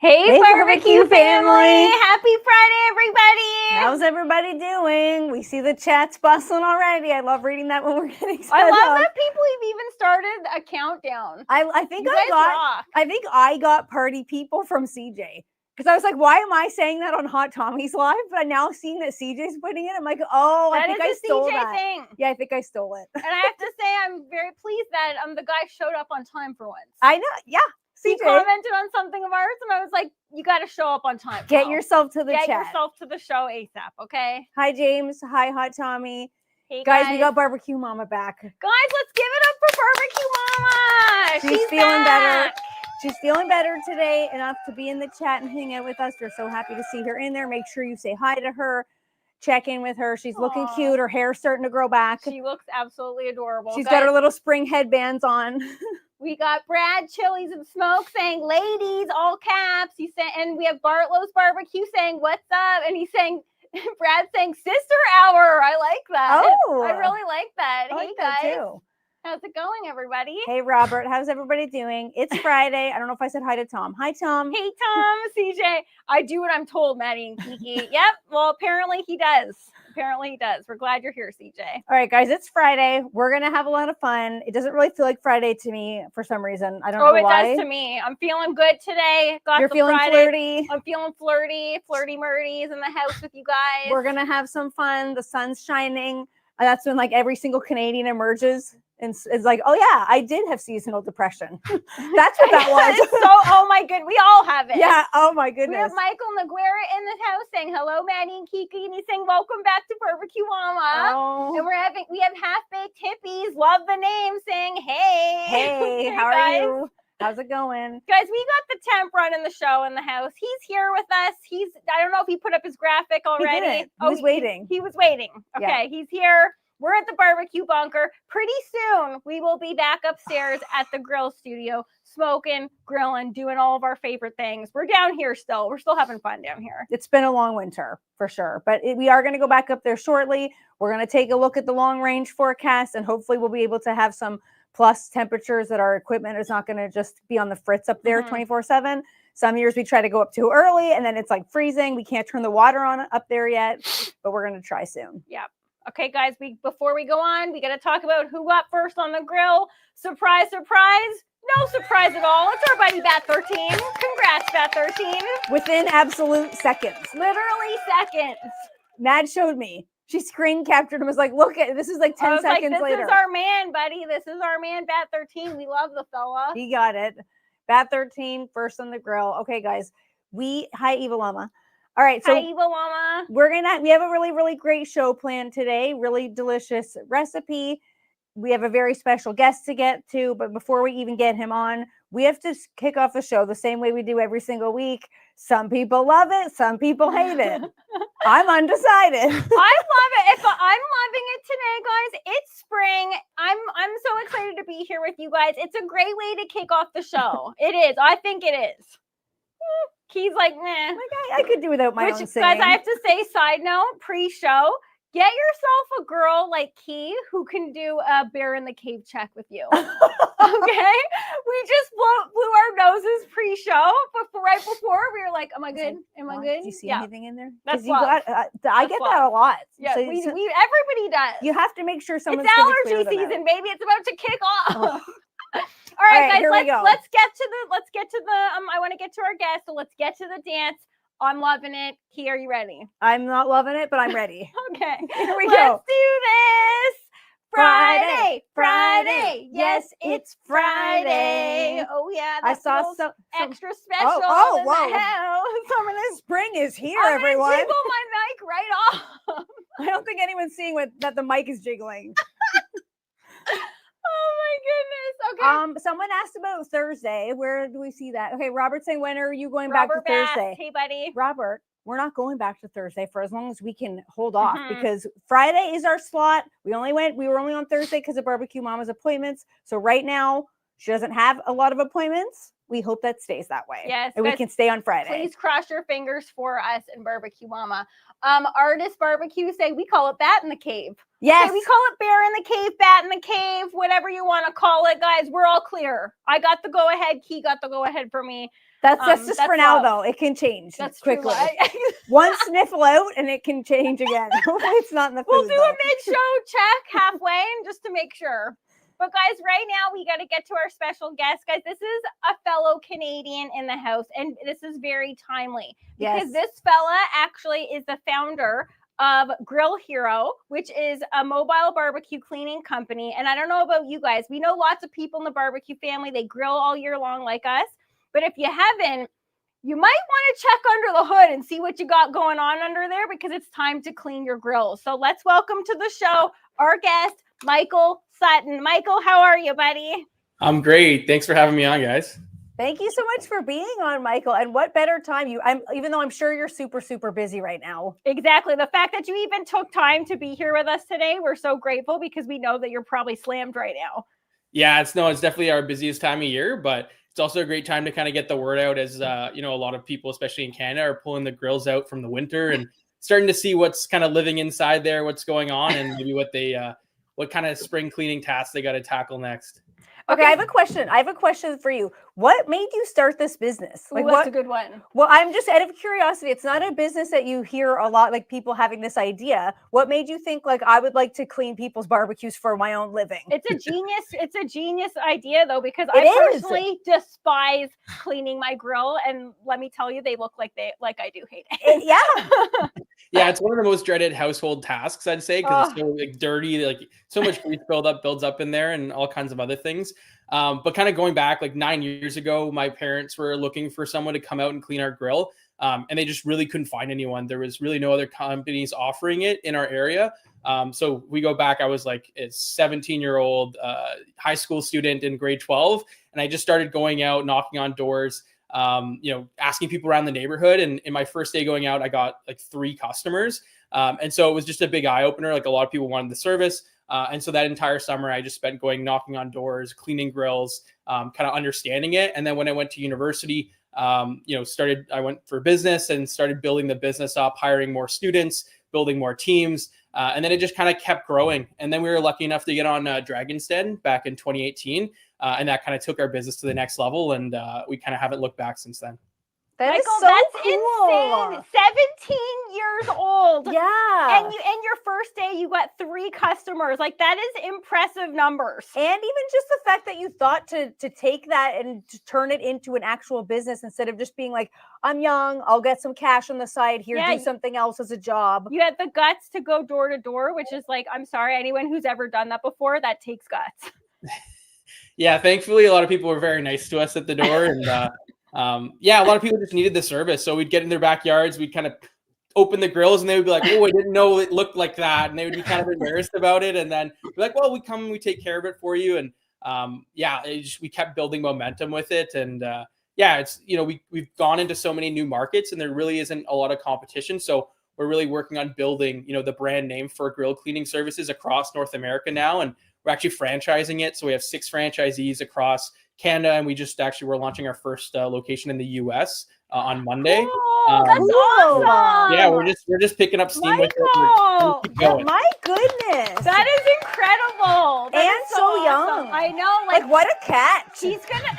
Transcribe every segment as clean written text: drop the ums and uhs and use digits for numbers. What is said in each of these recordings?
Hey, barbecue family! Happy Friday, everybody! How's everybody doing? We see the chats bustling already. I love reading that when we're getting set I love up. that people have even started a countdown. I think I got party people from CJ. Because I was like, why am I saying that on Hot Tommy's live? But I'm now seeing that CJ's putting it. I'm like, oh, I think I stole that. Thing. Yeah, I think I stole it. And I have to say, I'm very pleased that the guy showed up on time for once. I know, yeah. CJ. He commented on something of ours, and I was like, you got to show up on time. Get yourself to the chat. Get yourself to the show ASAP, okay? Hi, James. Hi, Hot Tommy. Hey, guys, we got Barbecue Mama back. Guys, let's give it up for Barbecue Mama. She's feeling better. She's feeling better today, enough to be in the chat and hang out with us. We're so happy to see her in there. Make sure you say hi to her. Check in with her. She's looking cute. Her hair's starting to grow back. She looks absolutely adorable. She's got her little spring headbands on. We got Brad Chilies and Smoke saying, ladies, all caps. He said, and we have Bartlow's Barbecue saying, what's up? And he's saying, Brad saying, sister hour. I like that. Oh, I really like that. I hey, like guys. that too. How's it going, everybody? Hey, Robert. How's everybody doing? It's Friday. I don't know if I said hi to Tom. Hi, Tom. Hey, Tom, CJ. I do what I'm told, Maddie and Kiki. Yep. Well, apparently he does. Apparently he does. We're glad you're here, CJ. All right, guys. It's Friday. We're going to have a lot of fun. It doesn't really feel like Friday to me for some reason. I don't know why. Oh, it does to me. I'm feeling good today. You're feeling flirty. I'm feeling flirty. Flirty Murdy's in the house with you guys. We're going to have some fun. The sun's shining. That's when like every single Canadian emerges. And it's like, oh yeah, I did have seasonal depression. That's what that was. Oh my goodness, we all have it. Yeah, oh my goodness. We have Michael Naguera in the house saying hello, Maddie and Kiki, and he's saying welcome back to Barbecue Mama. Oh. And we have Half Baked Hippies, love the name, saying hey. Hey, how are you? How's it going? Guys, we got the temp running the show in the house. He's here with us. I don't know if he put up his graphic already. He was waiting. He was waiting. Okay, yeah. He's here. We're at the Barbecue Bunker. Pretty soon, we will be back upstairs at the grill studio, smoking, grilling, doing all of our favorite things. We're down here still. We're still having fun down here. It's been a long winter, for sure. But we are going to go back up there shortly. We're going to take a look at the long-range forecast, and hopefully we'll be able to have some plus temperatures that our equipment is not going to just be on the fritz up there 24/7. Some years we try to go up too early, and then it's like freezing. We can't turn the water on up there yet, but we're going to try soon. Yep. Okay, guys, before we go on, we got to talk about who got first on the grill. Surprise, surprise. No surprise at all. It's our buddy Bat13. Congrats, Bat13. Within absolute seconds. Literally seconds. Mad showed me. She screen captured and was like, look, this is like 10 seconds later. This is our man, buddy. This is our man, Bat13. We love the fella. He got it. Bat13, first on the grill. Okay, guys. Hi, Eva Llama. All right, so hi, Eva Llama. We have a really, really great show planned today. Really delicious recipe. We have a very special guest to get to, but before we even get him on, we have to kick off the show the same way we do every single week. Some people love it, some people hate it. I'm undecided. I love it. I'm loving it today, guys. It's spring. I'm so excited to be here with you guys. It's a great way to kick off the show. It is. I think it is. He's like, nah. I could do without my own singing. Guys, I have to say, side note, pre-show, get yourself a girl like Key who can do a bear in the cave check with you. Okay? We just blew our noses pre-show, but right before we were like, am I good? Am I good? Do you see anything in there? That's I get that a lot. Yeah, so everybody does. You have to make sure someone's It's allergy season, baby. It's about to kick off. All right, guys, let's get to the I want to get to our guest, so let's get to the dance. I'm loving it. Key, are you ready? I'm not loving it, but I'm ready. Okay. Here we go. Let's do this. Friday. Yes, it's Friday. Oh yeah, I saw some extra special in the house. Some of this spring is here, I'm everyone. gonna jiggle my mic right off. I don't think anyone's seeing that the mic is jiggling. Oh my goodness. Okay. Someone asked about Thursday. Where do we see that? Okay, Robert's saying, when are you going back to Thursday? Hey, buddy. Robert, we're not going back to Thursday for as long as we can hold off because Friday is our slot. We were only on Thursday because of Barbecue Mama's appointments. So right now, she doesn't have a lot of appointments. we hope that stays that way. Yes, and we guys, can stay on Friday. Please cross your fingers for us in Barbecue Mama. Artist Barbecue say we call it Bat in the Cave. Yes, okay, we call it Bear in the Cave, Bat in the Cave, whatever you want to call it, guys. We're all clear. I got the go ahead. Key got the go ahead for me. That's just for now, though. It can change. That's quickly. One sniffle out, and it can change again. Hopefully, it's not in the food. We'll do a mid-show check halfway, and just to make sure. But guys, right now we got to get to our special guest. Guys, this is a fellow Canadian in the house, and this is very timely because this fella actually is the founder of Grill Hero, which is a mobile barbecue cleaning company. And I don't know about you guys. We know lots of people in the barbecue family. They grill all year long like us. But if you haven't, you might want to check under the hood and see what you got going on under there because it's time to clean your grills. So let's welcome to the show our guest, Michael Sutton. Michael, how are you, buddy? I'm great. Thanks for having me on, guys. Thank you so much for being on, Michael. And what better time even though I'm sure you're super, super busy right now. Exactly. The fact that you even took time to be here with us today, we're so grateful because we know that you're probably slammed right now. Yeah, it's definitely our busiest time of year, but it's also a great time to kind of get the word out as, a lot of people, especially in Canada, are pulling the grills out from the winter and starting to see what's kind of living inside there, what's going on, and maybe what kind of spring cleaning tasks they got to tackle next. Okay, I have a question for you. What made you start this business? Like, that's a good one. Well, I'm just out of curiosity. It's not a business that you hear a lot, like people having this idea. What made you think, like, I would like to clean people's barbecues for my own living? It's a genius idea, though, because I personally despise cleaning my grill, and let me tell you, they look like I do hate it. Yeah. Yeah, it's one of the most dreaded household tasks, I'd say, because it's so dirty, like so much grease builds up in there, and all kinds of other things. But kind of going back like 9 years ago, my parents were looking for someone to come out and clean our grill. And they just really couldn't find anyone. There was really no other companies offering it in our area. So we go back, I was like a 17-year-old high school student in grade 12. And I just started going out, knocking on doors, asking people around the neighborhood. And in my first day going out, I got like 3 customers. And so it was just a big eye opener. Like a lot of people wanted the service. And so that entire summer, I just spent going, knocking on doors, cleaning grills, kind of understanding it. And then when I went to university, I went for business and started building the business up, hiring more students, building more teams. And then it just kind of kept growing. And then we were lucky enough to get on Dragon's Den back in 2018. And that kind of took our business to the next level. And we kind of haven't looked back since then. Michael, so that's cool. insane. 17 years old. Yeah. And your first day, you got 3 customers. Like, that is impressive numbers. And even just the fact that you thought to take that and to turn it into an actual business instead of just being like, I'm young, I'll get some cash on the side here, do something else as a job. You had the guts to go door to door, which is like, I'm sorry, anyone who's ever done that before, that takes guts. Yeah, thankfully, a lot of people were very nice to us at the door. And a lot of people just needed the service. So we'd get in their backyards, we'd kind of open the grills, and they would be like, oh, I didn't know it looked like that. And they would be kind of embarrassed about it. And then we're like, well, we come and we take care of it for you. And we kept building momentum with it. And it's, we've gone into so many new markets, and there really isn't a lot of competition. So we're really working on building, the brand name for grill cleaning services across North America now. And we're actually franchising it. So we have 6 franchisees across Canada, and we're launching our first location in the US on Monday. That's awesome. Yeah, we're just picking up steam with it. My goodness, that is incredible. That and is so awesome. young. I know, like what a catch. He's gonna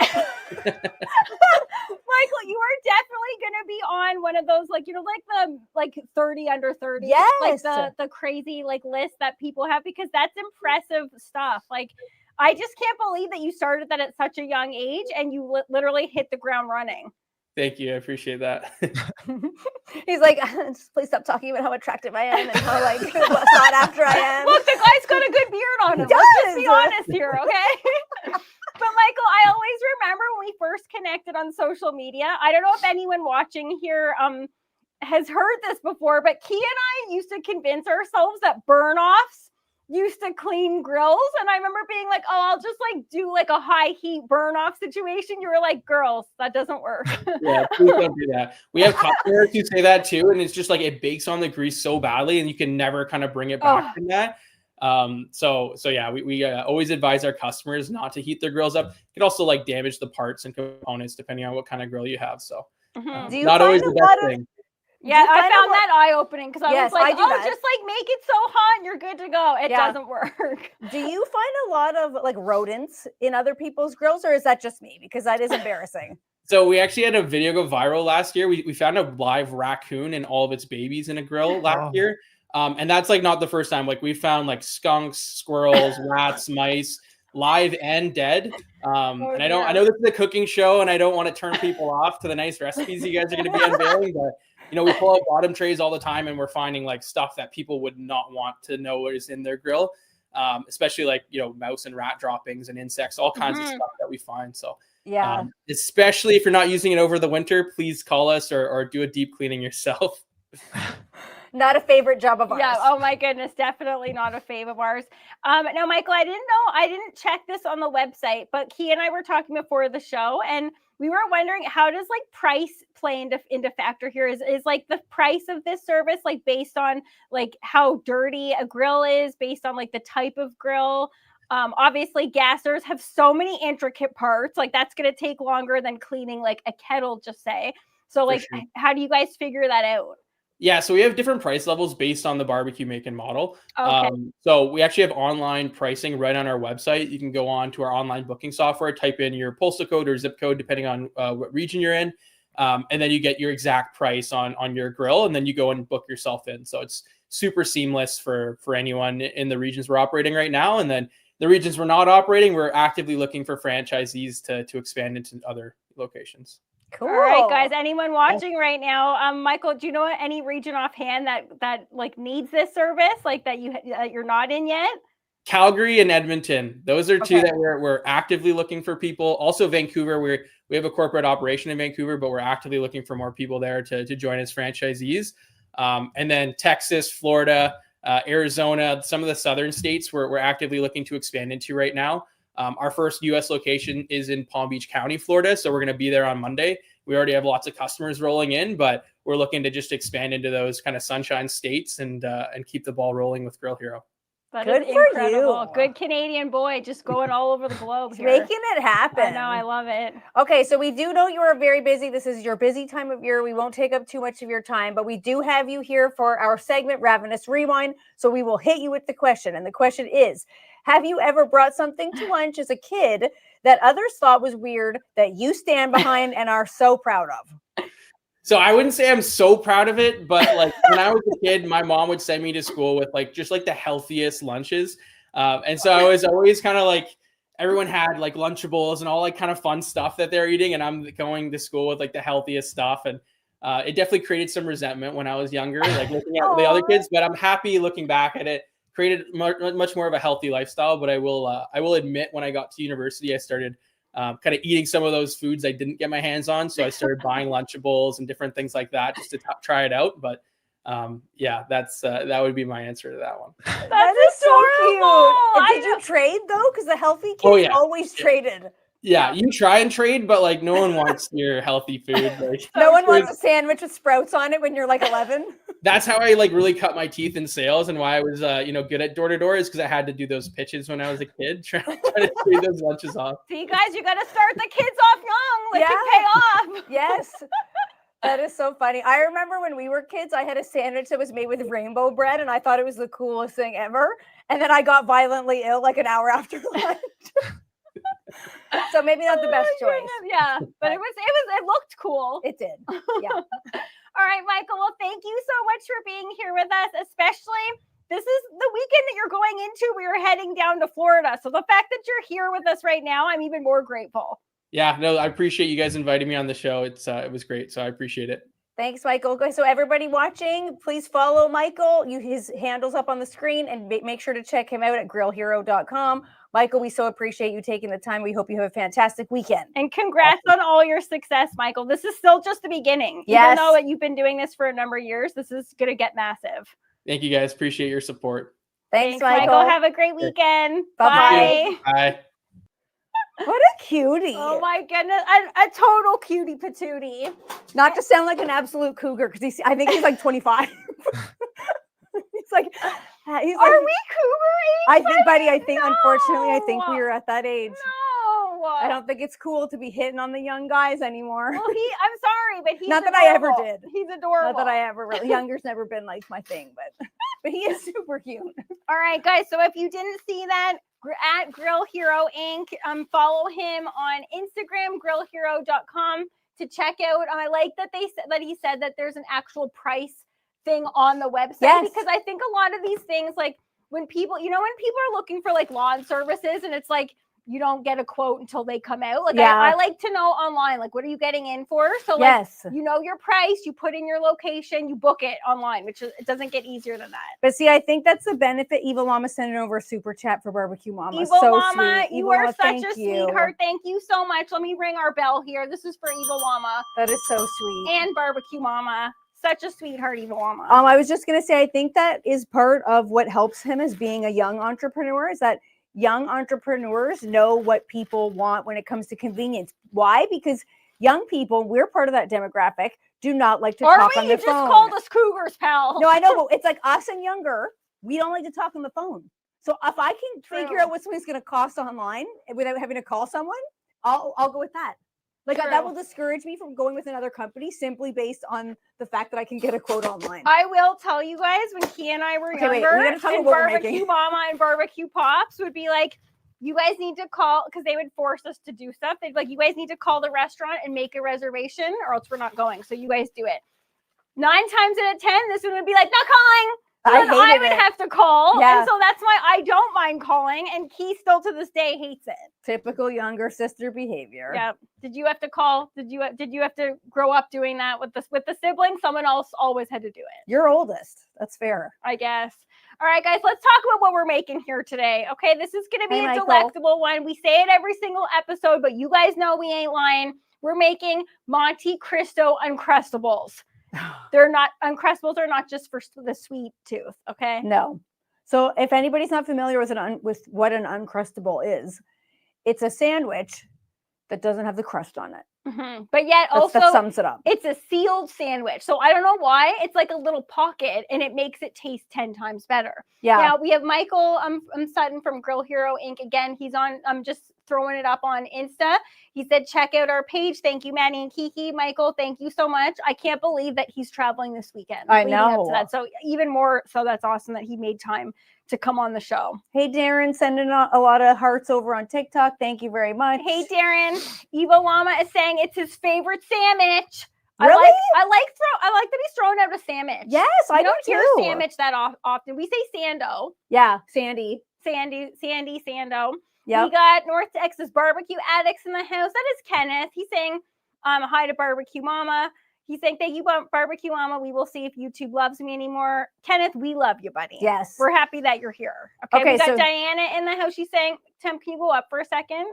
Michael, you are definitely gonna be on one of those, like, the 30 under 30. Yes. Like the crazy list that people have, because that's impressive stuff. Like, I just can't believe that you started that at such a young age and you literally hit the ground running. Thank you. I appreciate that. He's like, please stop talking about how attractive I am and how sought after I am. Look, the guy's got a good beard on him. Let's just be honest here, okay? But Michael, I always remember when we first connected on social media. I don't know if anyone watching here has heard this before, but Key and I used to convince ourselves that burn-offs used to clean grills. And I remember being like, oh, I'll just do a high heat burn off situation. You were like, girls, that doesn't work. Yeah, please don't do that. We have customers who say that too. And it's just like, it bakes on the grease so badly and you can never kind of bring it back from that. So yeah, we always advise our customers not to heat their grills up. It could also like damage the parts and components depending on what kind of grill you have. So Do you not always find the a lot best of thing. Yeah, I find a found lot- that eye-opening because I Yes, was like, I do oh, that. just like make it so hot and you're good to go. It Yeah. doesn't work. Do you find a lot of like rodents in other people's grills, or is that just me? Because that is embarrassing. So we actually had a video go viral last year. We found a live raccoon and all of its babies in a grill last year. And that's like not the first time. Like we found like skunks, squirrels, rats, mice, live and dead. And I know this is a cooking show and I don't want to turn people off to the nice recipes you guys are going to be unveiling, but we pull out bottom trays all the time and we're finding like stuff that people would not want to know is in their grill. Especially like, mouse and rat droppings and insects, all kinds of stuff that we find. So yeah, especially if you're not using it over the winter, please call us or do a deep cleaning yourself. not a favorite job of ours. Yeah. Oh my goodness, definitely not a fave of ours. Now, Michael, I didn't check this on the website, but Key and I were talking before the show, and we were wondering, how does like price play into factor here? Is like the price of this service like based on like how dirty a grill is, based on like the type of grill? Obviously gassers have so many intricate parts, like that's going to take longer than cleaning like a kettle, just say. So like, sure. how do you guys figure that out? Yeah, so we have different price levels based on the barbecue make and model. Okay. So we actually have online pricing right on our website. You can go on to our online booking software, type in your postal code or zip code, depending on what region you're in. And then you get your exact price on your grill, and then you go and book yourself in. So it's super seamless for anyone in the regions we're operating right now. And then the regions we're not operating, we're actively looking for franchisees to expand into other locations. Cool. All right, guys. Anyone watching right now? Michael, do you know any region offhand that like needs this service, like that you're not in yet? Jocalgary and Edmonton. Those are two Okay. that we're actively looking for people. Also Vancouver, we have a corporate operation in Vancouver, but we're actively looking for more people there to join as franchisees. And then Texas, Florida, Arizona, some of the southern states we're actively looking to expand into right now. Our first U.S. location is in Palm Beach County, Florida. So we're going to be there on Monday. We already have lots of customers rolling in, but we're looking to just expand into those kind of sunshine states and keep the ball rolling with Grill Hero. That Good is for incredible. you. Good Canadian boy, just going all over the globe It's here. making it happen. I know, I love it. Okay, so we do know you are very busy. This is your busy time of year. We won't take up too much of your time, but we do have you here for our segment, Ravenous Rewind. So we will hit you with the question. And the question is, have you ever brought something to lunch as a kid that others thought was weird that you stand behind and are so proud of? So I wouldn't say I'm so proud of it, but like when I was a kid, my mom would send me to school with like just like the healthiest lunches. And so I was always kind of like, everyone had like Lunchables and all like kind of fun stuff that they're eating. And I'm going to school with like the healthiest stuff. And it definitely created some resentment when I was younger, like looking at the other kids, but I'm happy looking back at it. Created much more of a healthy lifestyle. But I will admit, when I got to university, I started kind of eating some of those foods I didn't get my hands on. So I started buying Lunchables and different things like that just to try it out. But yeah, that would be my answer to that one. That is so cute. And did you trade though? Because the healthy kids always traded. Yeah, you try and trade, but like no one wants your healthy food. Like, no one wants a sandwich with sprouts on it when you're like 11. That's how I like really cut my teeth in sales, and why I was good at door to door is because I had to do those pitches when I was a kid, trying to trade those lunches off. See, guys, you got to start the kids off young. Let it pay off. Yes. That is so funny. I remember when we were kids, I had a sandwich that was made with rainbow bread, and I thought it was the coolest thing ever. And then I got violently ill like an hour after lunch. So maybe not the best choice. Yeah, but it looked cool. It did. Yeah. All right, Michael. Well, thank you so much for being here with us, especially this is the weekend that you're going into. We are heading down to Florida. So the fact that you're here with us right now, I'm even more grateful. Yeah, no, I appreciate you guys inviting me on the show. It was great. So I appreciate it. Thanks, Michael. Okay, so everybody watching, please follow Michael. His handle's up on the screen, and make sure to check him out at grillhero.com. Michael, we so appreciate you taking the time. We hope you have a fantastic weekend. And congrats on all your success, Michael. This is still just the beginning. Yes. Even though you've been doing this for a number of years, this is going to get massive. Thank you, guys. Appreciate your support. Thanks, Michael. Have a great weekend. Bye-bye. Bye. What a cutie. Oh my goodness. A total cutie patootie. Not to sound like an absolute cougar, because I think he's like 25. He's like, He's Are like, we cougar age? I think, buddy, I buddy? think, unfortunately, I think No. we are at that age. No. I don't think it's cool to be hitting on the young guys anymore. Well, I'm sorry, but he's Not that adorable. I ever did. He's adorable. Not that I ever really, younger's never been like my thing, but he is super cute. All right, guys. So if you didn't see that, at Grill Hero Inc., follow him on Instagram, grillhero.com, to check out. I like that he said that there's an actual price thing on the website, Yes. because I think a lot of these things, like when people are looking for like lawn services, and it's like you don't get a quote until they come out. Like I like to know online, like what are you getting in for? So like you know your price, you put in your location, you book it online, which it doesn't get easier than that. But see, I think that's the benefit. Evil Llama sending over a super chat for BBQ Mama. Evil so Llama, sweet. you Evil are Llama, such a sweetheart. Thank you so much. Let me ring our bell here. This is for Evil Llama. That is so sweet. And BBQ Mama. Such a sweetheart, Evil Llama. I was just gonna say, I think that is part of what helps him as being a young entrepreneur, is that young entrepreneurs know what people want when it comes to convenience. Why? Because young people, we're part of that demographic, do not like to talk on the phone. You just called us cougars, pal. No, I know, but it's like us and younger, we don't like to talk on the phone. So if I can figure out what something's going to cost online without having to call someone, I'll go with that. Like that will discourage me from going with another company simply based on the fact that I can get a quote online. I will tell you guys, when Key and I were younger, and BBQ Mama and BBQ Pops would be like, you guys need to call, because they would force us to do stuff. They'd be like, you guys need to call the restaurant and make a reservation, or else we're not going. So you guys do it. 9 times out of 10, this one would be like, not calling. I would have to call. Yeah. And so that's why I don't mind calling. And Key still to this day hates it. Typical younger sister behavior. Yeah. Did you have to call? Did you have to grow up doing that with the siblings? Someone else always had to do it. You're oldest. That's fair. I guess. All right, guys, let's talk about what we're making here today. Okay, this is going to be a delectable one. We say it every single episode, but you guys know we ain't lying. We're making Monte Cristo uncrustables. They're not uncrustables are not just for the sweet tooth, okay? No. So if anybody's not familiar with what an uncrustable is, it's a sandwich that doesn't have the crust on it. Mm-hmm. But yet that sums it up. It's a sealed sandwich. So I don't know why. It's like a little pocket, and it makes it taste 10 times better. Yeah. Now we have Michael Sutton from Grill Hero Inc. Again, he's on, I'm just throwing it up on Insta. He said, check out our page. Thank you, Maddie and Kiki. Michael, thank you so much. I can't believe that he's traveling this weekend. I know. Up to that. So even more so, that's awesome that he made time to come on the show. Hey, Darren, sending a lot of hearts over on TikTok. Thank you very much. Hey, Darren. Evil Llama is saying it's his favorite sandwich. Really? I like that he's throwing out a sandwich. Yes, I don't hear sandwich that often. We say Sando. Yeah, Sandy, Sando. Yeah. We got North Texas barbecue addicts in the house. That is Kenneth. He's saying hi to BBQ Mama. He's saying, thank you, BBQ Mama. We will see if YouTube loves me anymore. Kenneth, we love you, buddy. Yes. We're happy that you're here. Okay, we got Diana in the house. She's saying, Tim, can you go up for a second?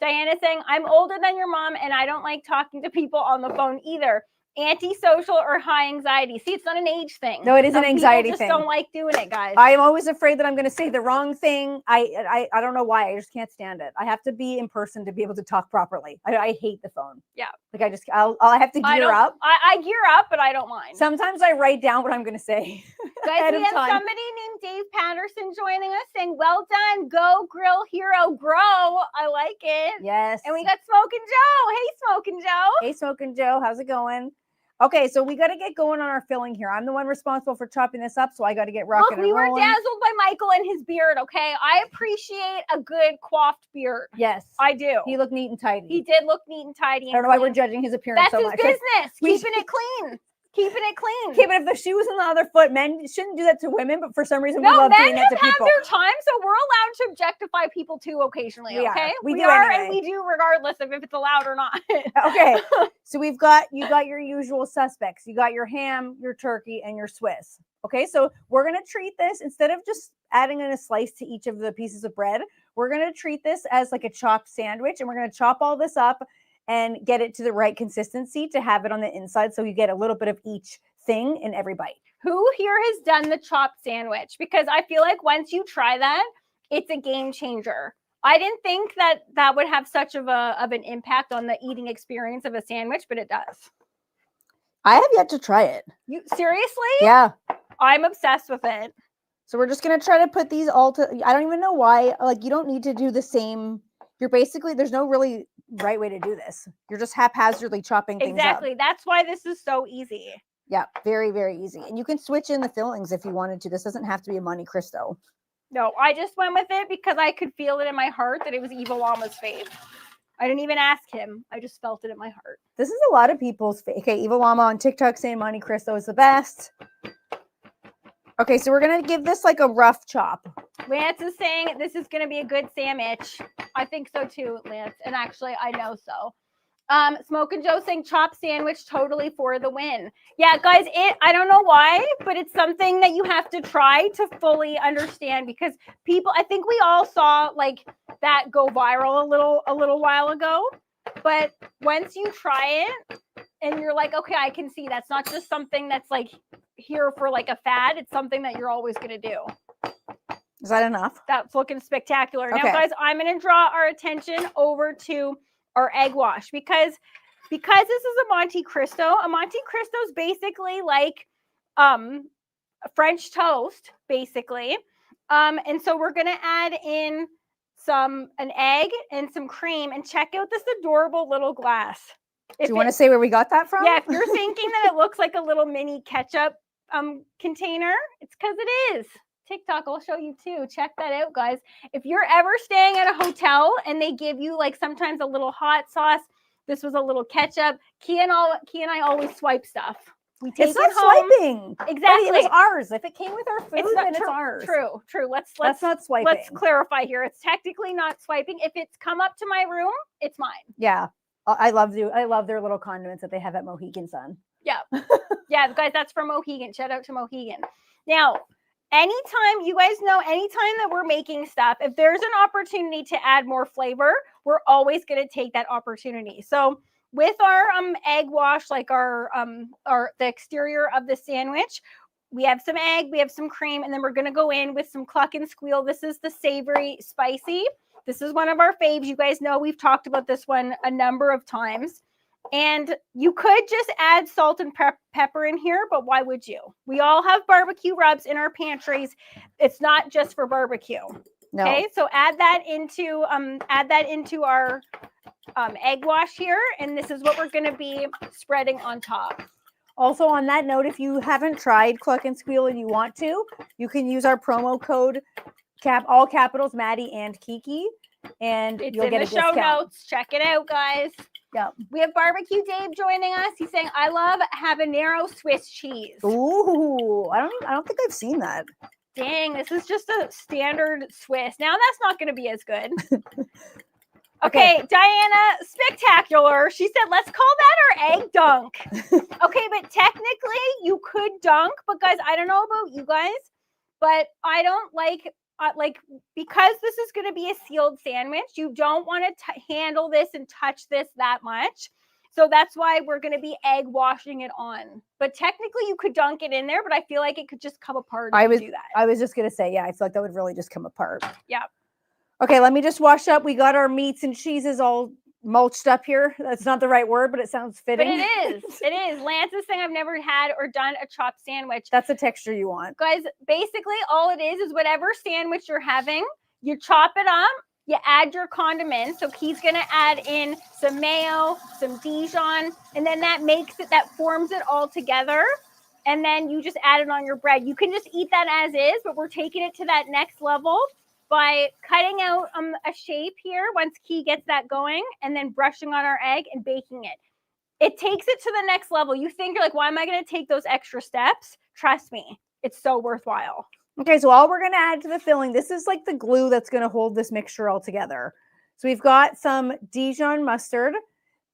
Diana's saying, I'm older than your mom, and I don't like talking to people on the phone either. Antisocial or high anxiety. See, it's not an age thing. No, it is an anxiety thing. Don't like doing it, guys. I'm always afraid that I'm going to say the wrong thing. I don't know why. I just can't stand it. I have to be in person to be able to talk properly. I hate the phone. Yeah. Like I have to gear up. I gear up, but I don't mind. Sometimes I write down what I'm going to say. Guys, we have somebody named Dave Patterson joining us saying, well done. Go Grill Hero Grow. I like it. Yes. And we got Smokin' Joe. Hey, Smokin' Joe. Hey, Smokin' Joe. How's it going? Okay, so we got to get going on our filling here. I'm the one responsible for chopping this up, so I got to get rocking and rolling. Look, we were dazzled by Michael and his beard, okay? I appreciate a good coiffed beard. Yes. I do. He looked neat and tidy. He did look neat and tidy. I don't know why we're judging his appearance so much. That's his business. Keeping it clean. Keeping it clean. Okay, but if the shoe was on the other foot, men shouldn't do that to women, but for some reason we love doing that to people. Men have their time, so we're allowed to objectify people too occasionally, okay? We are, and we do regardless of if it's allowed or not. Okay, so you got your usual suspects. You got your ham, your turkey, and your Swiss. Okay, so we're going to treat this, instead of just adding in a slice to each of the pieces of bread, we're going to treat this as like a chopped sandwich, and we're going to chop all this up and get it to the right consistency to have it on the inside, so you get a little bit of each thing in every bite. Who here has done the chopped sandwich? Because I feel like once you try that, it's a game changer. I didn't think that would have such of an impact on the eating experience of a sandwich, but it does. I have yet to try it. You seriously? Yeah. I'm obsessed with it. So we're just going to try to put these all to, I don't even know why, like you don't need to do the same. You're basically, there's no really right way to do this. You're just haphazardly chopping things up. Exactly. That's why this is so easy. Yeah, very, very easy. And you can switch in the fillings if you wanted to. This doesn't have to be a Monte Cristo. No, I just went with it because I could feel it in my heart that it was Eva Llama's fave. I didn't even ask him. I just felt it in my heart. This is a lot of people's fave. Okay, Eva Llama on TikTok saying Monte Cristo is the best. Okay, so we're going to give this like a rough chop. Lance is saying this is going to be a good sandwich. I think so too, Lance. And actually, I know so. Smoke and Joe saying chop sandwich totally for the win. Yeah, guys, I don't know why, but it's something that you have to try to fully understand because people, I think we all saw like that go viral a little while ago. But once you try it and you're like, okay, I can see that's not just something that's like here for like a fad. It's something that you're always going to do. Is that enough? That's looking spectacular. Okay. Now, guys, I'm going to draw our attention over to our egg wash because this is a Monte Cristo. A Monte Cristo is basically like French toast, basically. And so we're going to add in an egg and some cream and check out this adorable little glass. Do you want to say where we got that from? Yeah, if you're thinking that it looks like a little mini ketchup container, it's because it is. TikTok, I'll show you too. Check that out, guys. If you're ever staying at a hotel and they give you like sometimes a little hot sauce, this was a little ketchup. Key and I always swipe stuff. We take it's not it home. swiping. Exactly. It was ours. If it came with our food, It's not then it's ours. True. Let's not swiping. Let's clarify here. It's technically not swiping. If it's come up to my room, it's mine. Yeah. I love their little condiments that they have at Mohegan Sun. Yeah. Yeah, guys, that's from Mohegan. Shout out to Mohegan. Now, anytime that we're making stuff, if there's an opportunity to add more flavor, we're always going to take that opportunity. So with our egg wash, like the exterior of the sandwich, we have some egg, we have some cream, and then we're going to go in with some cluck and squeal. This is the savory spicy. This is one of our faves. You guys know we've talked about this one a number of times. And you could just add salt and pepper in here, but why would you? We all have barbecue rubs in our pantries. It's not just for barbecue. No. Okay, so add that into our egg wash here, and this is what we're going to be spreading on top. Also, on that note, if you haven't tried Cluck and Squeal and you want to, you can use our promo code all capitals Maddie and Kiki, and It's you'll in get the a show discount. notes. Check it out, guys. Yep. We have Barbecue Dave joining us. He's saying, "I love habanero Swiss cheese." Ooh, I don't think I've seen that. Dang, this is just a standard Swiss. Now that's not going to be as good. Okay, Diana, spectacular. She said, let's call that our egg dunk. Okay, but technically you could dunk, but guys, I don't know about you guys, but I don't like because this is going to be a sealed sandwich, you don't want to handle this and touch this that much. So that's why we're going to be egg washing it on. But technically you could dunk it in there, but I feel like it could just come apart if you do that. I was just going to say, yeah, I feel like that would really just come apart. Yeah. Okay, let me just wash up. We got our meats and cheeses all mulched up here. That's not the right word, but it sounds fitting. But it is. It is. Lance is saying I've never had or done a chopped sandwich. That's the texture you want. Guys, basically all it is whatever sandwich you're having, you chop it up, you add your condiments. So he's going to add in some mayo, some Dijon, and then that forms it all together. And then you just add it on your bread. You can just eat that as is, but we're taking it to that next level by cutting out a shape here once Key gets that going, and then brushing on our egg and baking it. It takes it to the next level. You think you're like, why am I going to take those extra steps? Trust me, it's so worthwhile. Okay, so all we're going to add to the filling, this is like the glue that's going to hold this mixture all together. So we've got some Dijon mustard.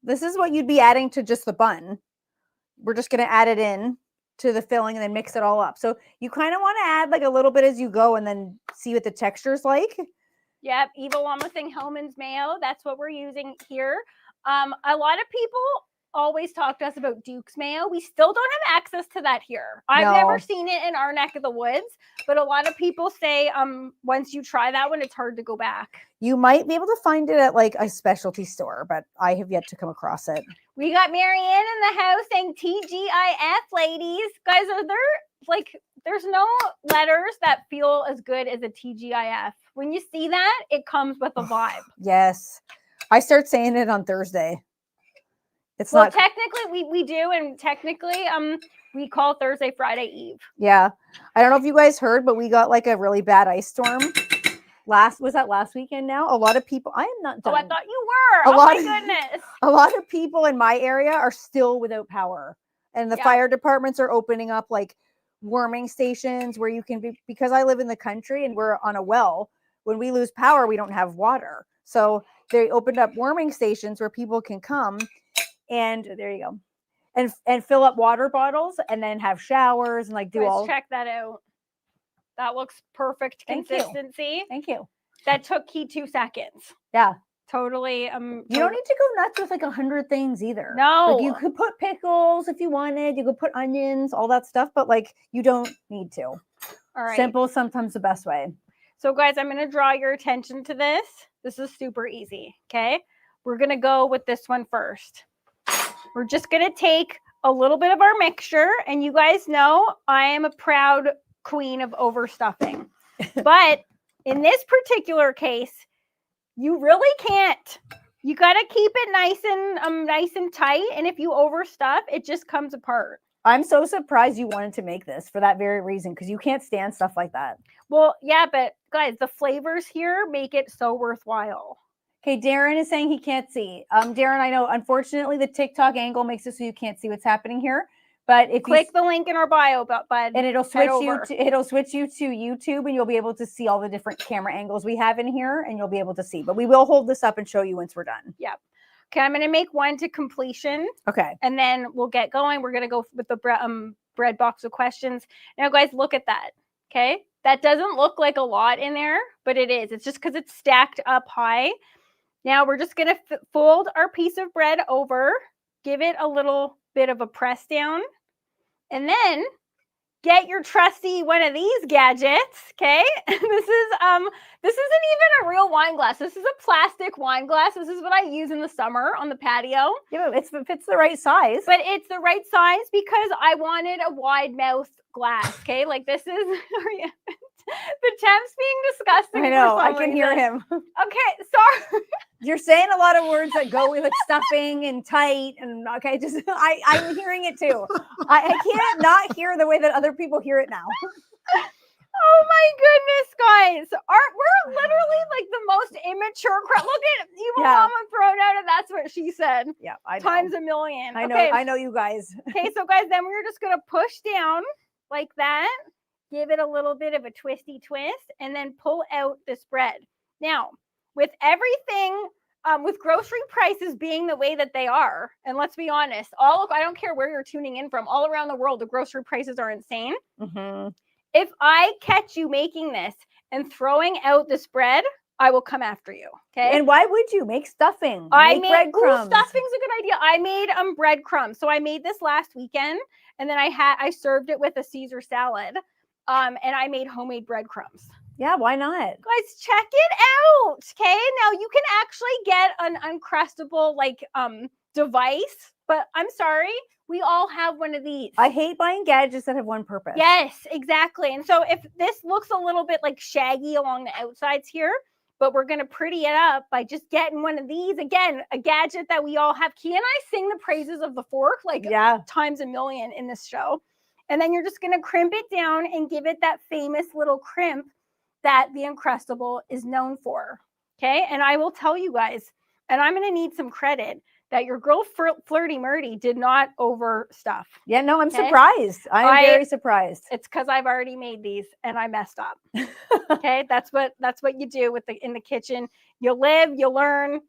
This is what you'd be adding to just the bun. We're just going to add it in to the filling and then mix it all up. So you kind of want to add like a little bit as you go and then see what the texture's like. Yep, Eva Llama saying Hellman's mayo. That's what we're using here. A lot of people always talk to us about Duke's mayo. We still don't have access to that here. I've never seen it in our neck of the woods, but a lot of people say once you try that one, it's hard to go back. You might be able to find it at like a specialty store, but I have yet to come across it. We got Marianne in the house saying TGIF, ladies. Guys, are there like there's no letters that feel as good as a TGIF. When you see that, it comes with a vibe. Yes. I start saying it on Thursday. It's Well, not technically we do, and technically we call Thursday Friday Eve. Yeah. I don't know if you guys heard, but we got like a really bad ice storm. Was that last weekend now? A lot of people, I am not done. Oh, I thought you were. Oh my goodness. A lot of people in my area are still without power. And the fire departments are opening up like warming stations where you can be, because I live in the country and we're on a well. When we lose power, we don't have water. So they opened up warming stations where people can come, and there you go. And fill up water bottles and then have showers and like do all. Check that out. That looks perfect consistency. Thank you. That took Key 2 seconds. Yeah. Totally. You don't need to go nuts with like 100 things either. No. Like you could put pickles if you wanted. You could put onions, all that stuff, but like you don't need to. All right. Simple, sometimes the best way. So guys, I'm going to draw your attention to this. This is super easy. Okay. We're going to go with this one first. We're just going to take a little bit of our mixture, and you guys know I am a proud queen of overstuffing. But in this particular case, you really can't. You got to keep it nice and tight, and if you overstuff, it just comes apart. I'm so surprised you wanted to make this for that very reason, because you can't stand stuff like that. Well, yeah, but guys, the flavors here make it so worthwhile. Okay, Darren is saying he can't see. Darren, I know, unfortunately, the TikTok angle makes it so you can't see what's happening here. But if click the link in our bio, bud, and it'll switch you to YouTube, and you'll be able to see all the different camera angles we have in here, and you'll be able to see. But we will hold this up and show you once we're done. Yep. Okay, I'm going to make one to completion. Okay. And then we'll get going. We're going to go with the bread box of questions. Now, guys, look at that. Okay, that doesn't look like a lot in there, but it is. It's just because it's stacked up high. Now we're just going to fold our piece of bread over, give it a little bit of a press down, and then get your trusty one of these gadgets. Okay, this isn't even a real wine glass. This is a plastic wine glass. This is what I use in the summer on the patio. Yeah, it fits the right size. But it's the right size because I wanted a wide mouth glass. Okay, like this is. The temp's being disgusting. I know. I can hear him. Okay, sorry. You're saying a lot of words that go with like stuffing and tight, and okay, just I'm hearing it too. I can't not hear the way that other people hear it now. Oh my goodness, guys! We're literally like the most immature crowd. Look at even Mama thrown out, and that's what she said. Yeah, I know. Times a million. I know. Okay. I know you guys. Okay, so guys, then we're just gonna push down like that. Give it a little bit of a twisty twist, and then pull out this bread. Now, with everything, with grocery prices being the way that they are, and let's be honest, I don't care where you're tuning in from, all around the world, the grocery prices are insane. Mm-hmm. If I catch you making this and throwing out this bread, I will come after you. Okay. And why would you make stuffing? Make breadcrumbs. Stuffing's a good idea. I made breadcrumbs. So I made this last weekend, and then I served it with a Caesar salad. And I made homemade breadcrumbs. Yeah, why not? Guys, check it out. Okay. Now you can actually get an uncrustable device, but I'm sorry, we all have one of these. I hate buying gadgets that have one purpose. Yes, exactly. And so if this looks a little bit like shaggy along the outsides here, but we're going to pretty it up by just getting one of these. Again, a gadget that we all have. Key and I sing the praises of the fork times a million in this show. And then you're just going to crimp it down and give it that famous little crimp that the Uncrustable is known for. Okay. And I will tell you guys, and I'm going to need some credit, that your girl Flirty Murdy did not overstuff. Yeah, no, I'm surprised. I'm very surprised. It's because I've already made these and I messed up. Okay. That's what you do in the kitchen. You live, you learn,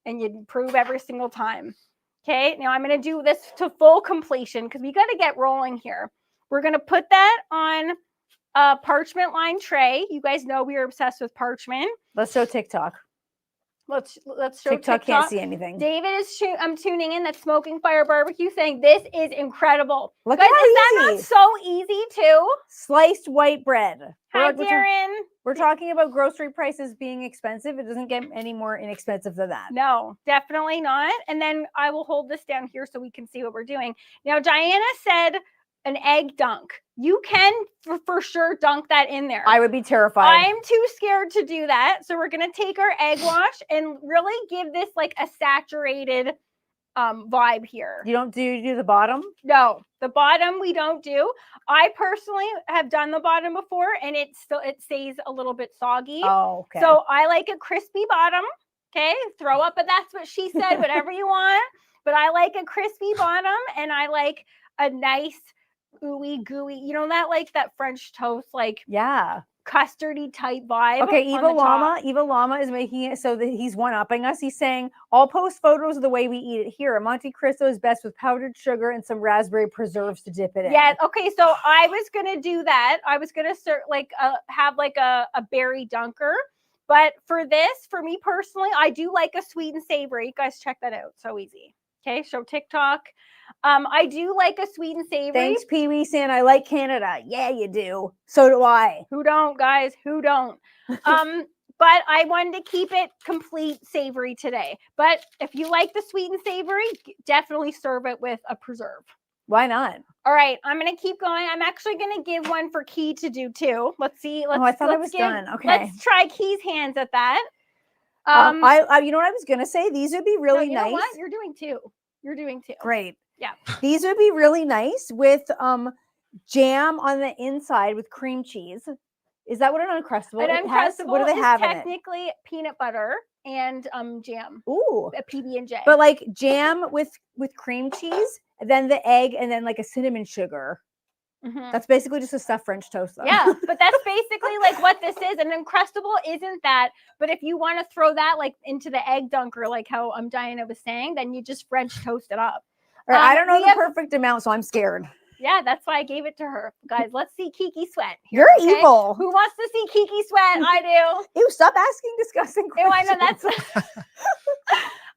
and you improve every single time. Okay. Now I'm going to do this to full completion because we got to get rolling here. We're going to put that on a parchment lined tray. You guys know we are obsessed with parchment. Let's show TikTok. Let's show TikTok. Can't see anything. David is tuning in. That's Smoking Fire Barbecue saying this is incredible. Look, guys, how is that easy. not so easy too? Sliced white bread. Hi, Darren. We're talking about grocery prices being expensive. It doesn't get any more inexpensive than that. No, definitely not. And then I will hold this down here so we can see what we're doing. Now, Diana said, an egg dunk. You can for sure dunk that in there. I would be terrified. I'm too scared to do that. So we're going to take our egg wash and really give this like a saturated vibe here. You do the bottom? No, the bottom we don't do. I personally have done the bottom before and it stays a little bit soggy. Oh, okay. So I like a crispy bottom. Okay, throw up, but that's what she said, whatever you want. But I like a crispy bottom and I like a nice ooey gooey, you know, that French toast, like custardy type vibe. Okay, Eva Llama is making it so that he's one-upping us. He's saying, I'll post photos of the way we eat it here. Monte Cristo is best with powdered sugar and some raspberry preserves to dip it in. Yeah, okay, so I was gonna do that. I was gonna have like a berry dunker. But for me personally, I do like a sweet and savory. You guys check that out. So easy. Okay, show TikTok. I do like a sweet and savory. Thanks, Pee Wee saying I like Canada. Yeah, you do. So do I. Who don't, guys? Who don't? But I wanted to keep it complete savory today. But if you like the sweet and savory, definitely serve it with a preserve. Why not? All right, I'm going to keep going. I'm actually going to give one for Key to do too. Let's see. I thought I was done. Okay. Let's try Key's hands at that. I you know what I was going to say? These would be really nice. Know what? You're doing two. Great. Yeah. These would be really nice with jam on the inside with cream cheese. Is that what an Uncrustable has? What do they have in it? Technically peanut butter and jam. Ooh. A PB&J. But like jam with cream cheese, and then the egg, and then like a cinnamon sugar. Mm-hmm. That's basically just a stuffed French toast, though. Yeah, but that's basically like what this is. An Uncrustable isn't that. But if you want to throw that like into the egg dunker, like how Diana was saying, then you just French toast it up. All right, I don't know the perfect amount, so I'm scared. Yeah, that's why I gave it to her. Guys, let's see Kiki sweat. You're evil. Who wants to see Kiki sweat? I do. Ew, stop asking disgusting questions. Ew, I know that's...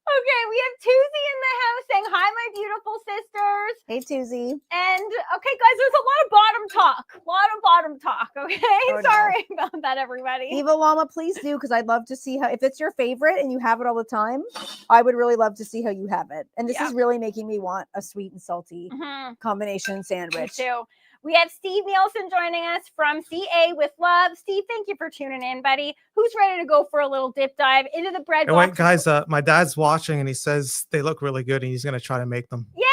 Okay, we have Tuesday in the house saying, hi, my beautiful sisters. Hey, Tuesday. And, okay, guys, there's a lot of bottom talk. Okay? Sorry about that, everybody. Eva Llama, please do, because I'd love to see how, if it's your favorite and you have it all the time, I would really love to see how you have it. And this is really making me want a sweet and salty combination sandwich. Me too. We have Steve Nielsen joining us from CA with Love. Steve, thank you for tuning in, buddy. Who's ready to go for a little dip dive into the bread box? Wait, guys, my dad's watching and he says they look really good and he's going to try to make them. Yay!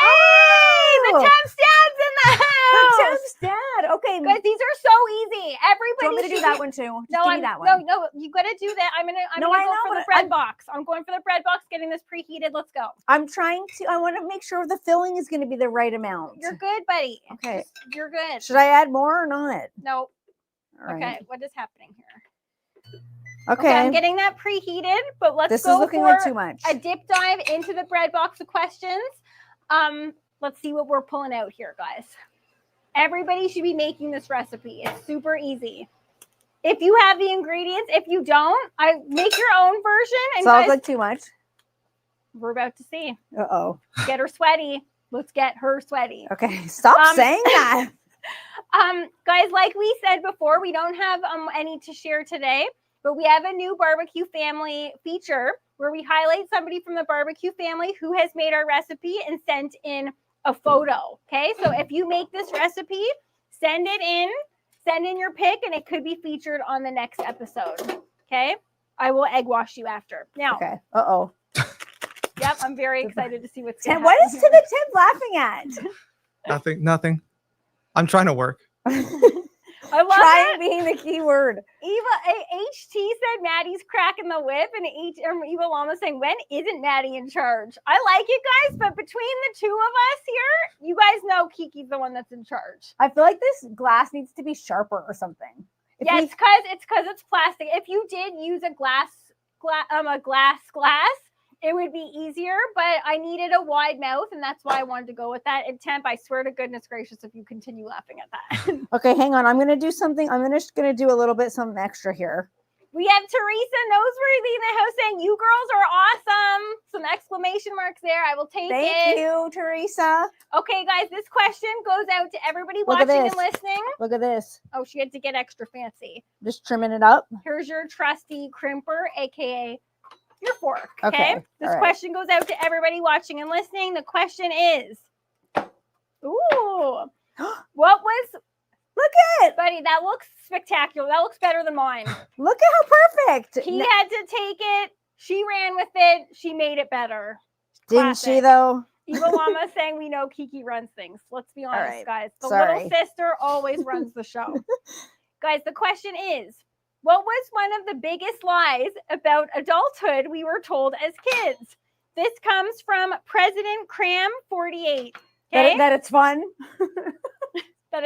The Temps Dad's in the house! The Temps Dad. Okay. Guys, these are so easy. Everybody want me to do that one too? No, give me that one. No, you got to do that. I'm gonna go for the bread box. I'm going for the bread box, getting this preheated. Let's go. I want to make sure the filling is going to be the right amount. You're good, buddy. Okay. You're good. Should I add more or not? No. All right. Okay, what is happening here? Okay. I'm getting that preheated, but let's this go is looking for like too much. A dip dive into the bread box of questions. Let's see what we're pulling out here, guys. Everybody should be making this recipe. It's super easy. If you have the ingredients, if you don't, I make your own version. And sounds like too much. We're about to see. Uh-oh. Get her sweaty. Let's get her sweaty. Okay, stop saying that. Guys, like we said before, we don't have any to share today, but we have a new barbecue family feature where we highlight somebody from the barbecue family who has made our recipe and sent in a photo. Okay, so if you make this recipe, send in your pic, and it could be featured on the next episode. Okay, I will egg wash you after. Now, okay. Uh-oh. Yep, I'm very excited to see what's going to happen. What is to the tip laughing at? Nothing. I'm trying to work. I love trying being the key word. HT said Maddie's cracking the whip, and Eva Llama saying, when isn't Maddie in charge? I like it, guys, but between the two of us here, you guys know Kiki's the one that's in charge. I feel like this glass needs to be sharper or something. It's because it's plastic. If you did use a glass, it would be easier, but I needed a wide mouth, and that's why I wanted to go with that. And Temp, I swear to goodness gracious, if you continue laughing at that. Okay, hang on. I'm going to do something. I'm just going to do a little bit something extra here. We have Teresa Noseworthy in the house saying, you girls are awesome. Some exclamation marks there. I will take it. Thank you, Teresa. Okay, guys, this question goes out to everybody watching and listening. Look at this. Oh, she had to get extra fancy. Just trimming it up. Here's your trusty crimper, aka your fork. Okay. This question goes out to everybody watching and listening. The question is, ooh, What was, Look at it. buddy, that looks spectacular. That looks better than mine. Look at how perfect. He had to take it. She ran with it. She made it better. Didn't she Classic. though? Evil Llama saying we know Kiki runs things. Let's be honest, right. guys. The Sorry. little sister always runs the show. Guys, the question is, what was one of the biggest lies about adulthood we were told as kids? This comes from President Cram 48. Okay? That it's fun. That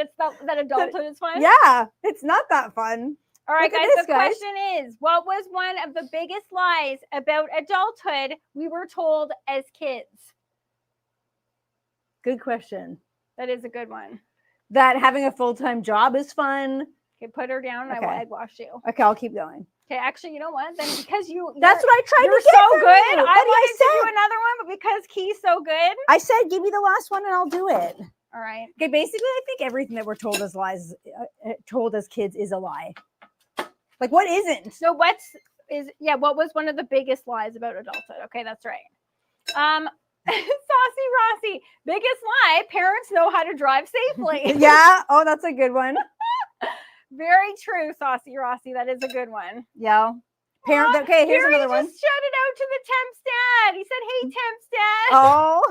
adulthood is fun? Yeah, it's not that fun. All right, Look at guys, this, the question is, what was one of the biggest lies about adulthood we were told as kids? Good question. That is a good one. That having a full-time job is fun. Okay, put her down. Okay. I will egg-wash you. Okay, I'll keep going. Okay, actually, you know what? Then because That's what I tried you're to get so from good. you. I Buddy, wanted to do said. another one, but because Key's so good. I said, give me the last one and I'll do it. All right. Okay, basically, I think everything that we're told as lies, told as kids, is a lie. Like, what isn't? So what was one of the biggest lies about adulthood? Okay, that's right. Saucy Rossi, biggest lie, parents know how to drive safely. Yeah. Oh, that's a good one. Very true, Saucy Rossi. That is a good one. Yeah. Parent. Okay, here's Gary another one. just shouted out to the Temps dad. He said, "Hey, Temps dad." Oh,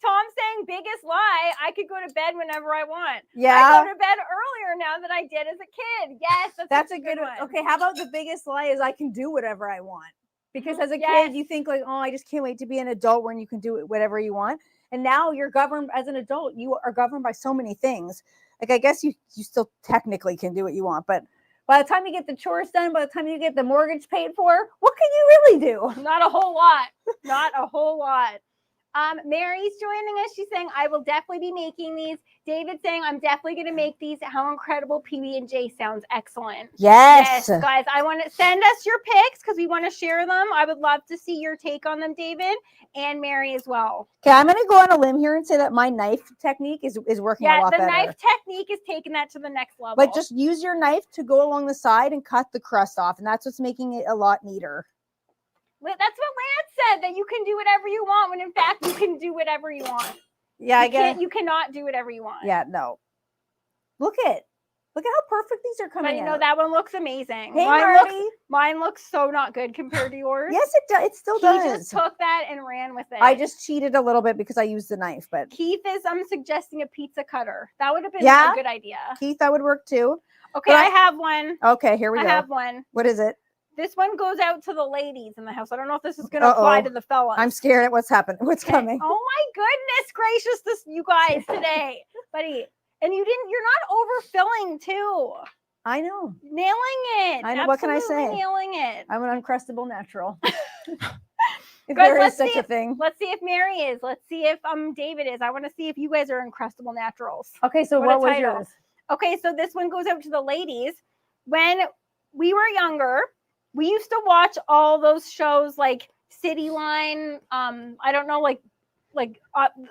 Tom saying, biggest lie, I could go to bed whenever I want. yeah. I go to bed earlier now than I did as a kid. Yes, That's such a good one. Okay, how about the biggest lie is I can do whatever I want? Because as a Yes. kid, you think like, oh, I just can't wait to be an adult when you can do whatever you want. And now you're governed as an adult. You are governed by so many things. Like, I guess you still technically can do what you want, but by the time you get the chores done, by the time you get the mortgage paid for, what can you really do? Not a whole lot. Not a whole lot. Mary's joining us. She's saying, I will definitely be making these. David saying, I'm definitely going to make these. How incredible. PB&J sounds excellent. Yes. Guys, I want to send us your pics because we want to share them. I would love to see your take on them, David, and Mary as well. Okay, I'm going to go on a limb here and say that my knife technique is working a lot better. The knife technique is taking that to the next level. Like, just use your knife to go along the side and cut the crust off. And that's what's making it a lot neater. That's what Lance said, that you can do whatever you want, when in fact you can do whatever you want. Yeah, I guess. You cannot do whatever you want. Yeah, no. Look at how perfect these are coming But you know, out. that one looks amazing. Hey, Marty. Mine looks so not good compared to yours. Yes, it does. It still He does. just took that and ran with it. I just cheated a little bit because I used the knife, but Keith is suggesting a pizza cutter. That would have been Yeah. a good idea. Keith, that would work too. Okay, But I have one. Okay, here we I go. have one. What is it? This one goes out to the ladies in the house. I don't know if this is going to apply to the fellas. I'm scared at what's happening. What's Okay. coming? Oh my goodness gracious, you guys today, buddy. And you're not overfilling too. I know. Nailing it. I know. What can I Absolutely say? Nailing it. I'm an uncrustable natural. If Guys, there is let's such see a thing. Let's see if Mary is. Let's see if David is. I want to see if you guys are uncrustable naturals. Okay, so What a what was title. yours? Okay, so this one goes out to the ladies. When we were younger, we used to watch all those shows like City Line. I don't know, like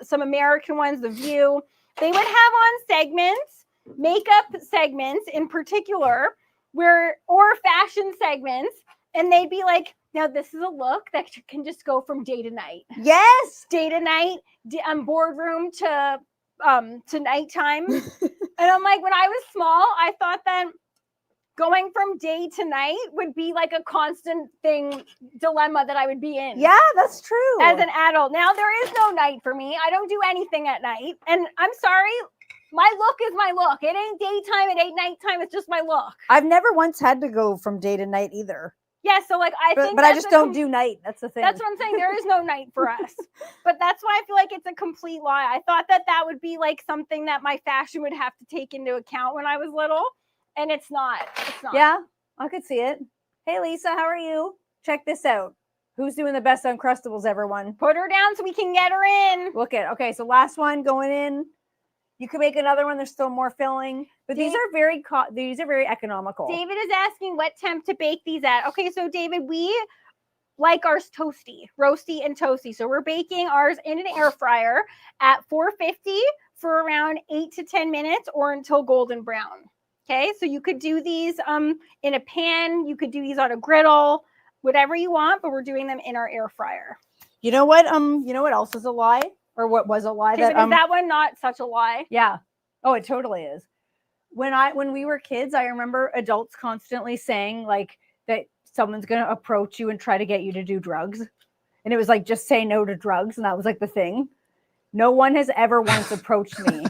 some American ones, The View. They would have on segments, makeup segments in particular, or fashion segments, and they'd be like, now this is a look that can just go from day to night. Yes. Day to night, boardroom to nighttime. And I'm like, when I was small, I thought that going from day to night would be like a constant dilemma that I would be in. Yeah, that's true. As an adult. Now there is no night for me. I don't do anything at night. And I'm sorry, my look is my look. It ain't daytime, it ain't nighttime, it's just my look. I've never once had to go from day to night either. Yeah, so like I think But I just don't do night. That's the thing. That's what I'm saying. There is no night for us. But that's why I feel like it's a complete lie. I thought that would be like something that my fashion would have to take into account when I was little. And it's not. It's not. Yeah, I could see it. Hey, Lisa, how are you? Check this out. Who's doing the best Uncrustables, everyone? Put her down so we can get her in. Look at, okay, so last one going in. You can make another one. There's still more filling, but these are very economical. David is asking what temp to bake these at. Okay, so David, we like ours toasty, roasty and toasty. So we're baking ours in an air fryer at 450 for around 8 to 10 minutes or until golden brown. Okay, so you could do these in a pan. You could do these on a griddle, whatever you want, but we're doing them in our air fryer. You know what else is a lie? Or what was a lie? Is that one not such a lie? Yeah. Oh, it totally is. When we were kids, I remember adults constantly saying like that someone's going to approach you and try to get you to do drugs. And it was like, just say no to drugs. And that was like the thing. No one has ever once approached me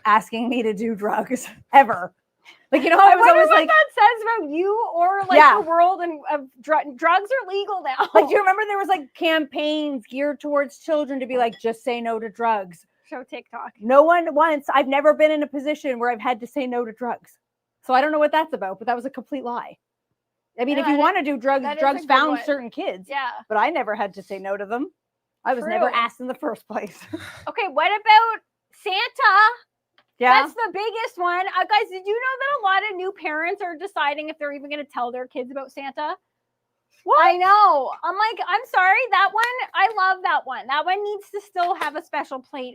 asking me to do drugs ever. Like, you know, I was wonder always what like, that says about you or like Yeah. the world and drugs are legal now. like, do you remember there was like campaigns geared towards children to be like, just say no to drugs? Show TikTok. No one once, I've never been in a position where I've had to say no to drugs. So I don't know what that's about, but that was a complete lie. I mean, Yeah, if you that want to do drugs, that is a drugs good found one. certain kids, Yeah. but I never had to say no to them. I was never True. asked in the first place. Okay, what about Santa? Yeah. That's the biggest one. Guys, did you know that a lot of new parents are deciding if they're even going to tell their kids about Santa? What? I know. I'm like, I'm sorry. That one, I love that one. That one needs to still have a special place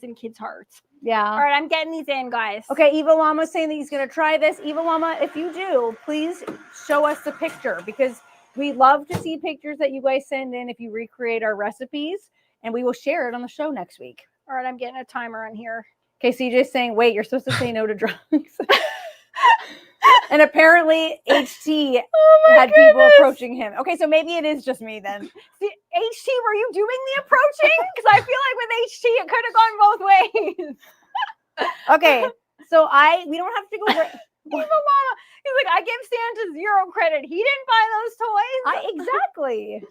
in kids' hearts. Yeah. All right, I'm getting these in, guys. Okay, Evil Llama's saying that he's going to try this. Evil Llama, if you do, please show us the picture because we love to see pictures that you guys send in if you recreate our recipes, and we will share it on the show next week. All right, I'm getting a timer on here. Okay, CJ's saying, wait, you're supposed to say no to drugs. And apparently HT had people approaching him. Okay, so maybe it is just me then. See, HT, were you doing the approaching? Because I feel like with HT, it could have gone both ways. Okay, so we don't have to go. Evil Mama. He's like, I give Santa 0 credit. He didn't buy those toys. Exactly.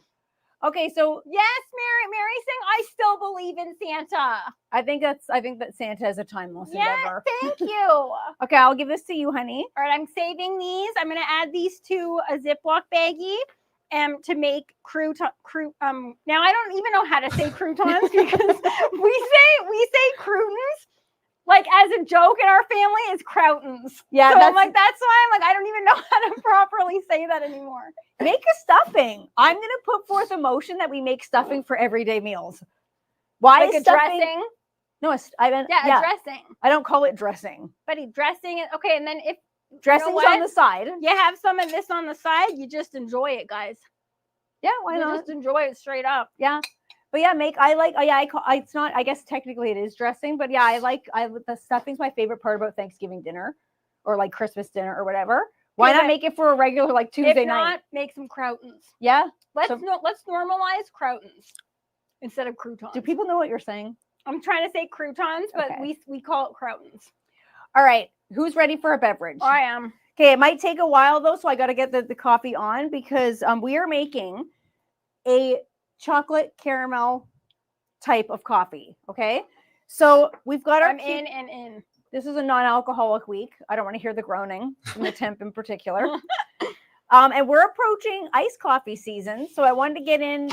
Okay, so Yes, Mary saying I still believe in Santa. I think that Santa is a timeless Yeah, endeavor. thank you. All Okay, I'll give this to you, honey. right, I'm saving these. I'm gonna add these to a Ziploc baggie to make now I don't even know how to say croutons because we say croutons like as a joke in our family is croutons. Yeah, so I'm like, that's why I'm like, I don't even know how to properly say that anymore. Make a stuffing. I'm going to put forth a motion that we make stuffing for everyday meals. Why Like is a stuffing? dressing. No, I meant Yeah, a dressing. I don't call it dressing. But dressing it. Okay, and then if Dressing's what? on the side. you have some of this on the side, you just enjoy it, guys. Yeah, why You not? just enjoy it straight up. Yeah. But yeah, it's not, I guess technically it is dressing, but yeah, the stuffing's my favorite part about Thanksgiving dinner or like Christmas dinner or whatever. Why Okay, not but make it for a regular like Tuesday If night? not, make some croutons. Yeah. Let's So- let's normalize croutons instead of croutons. Do people know what you're saying? I'm trying to say croutons, but Okay. we call it croutons. All right. Who's ready for a beverage? I am. Okay, it might take a while though, so I got to get the coffee on because we are making a chocolate caramel type of coffee. Okay, so we've got our. I'm in and in. This is a non-alcoholic week. I don't want to hear the groaning from the temp in particular. And we're approaching iced coffee season, so I wanted to get in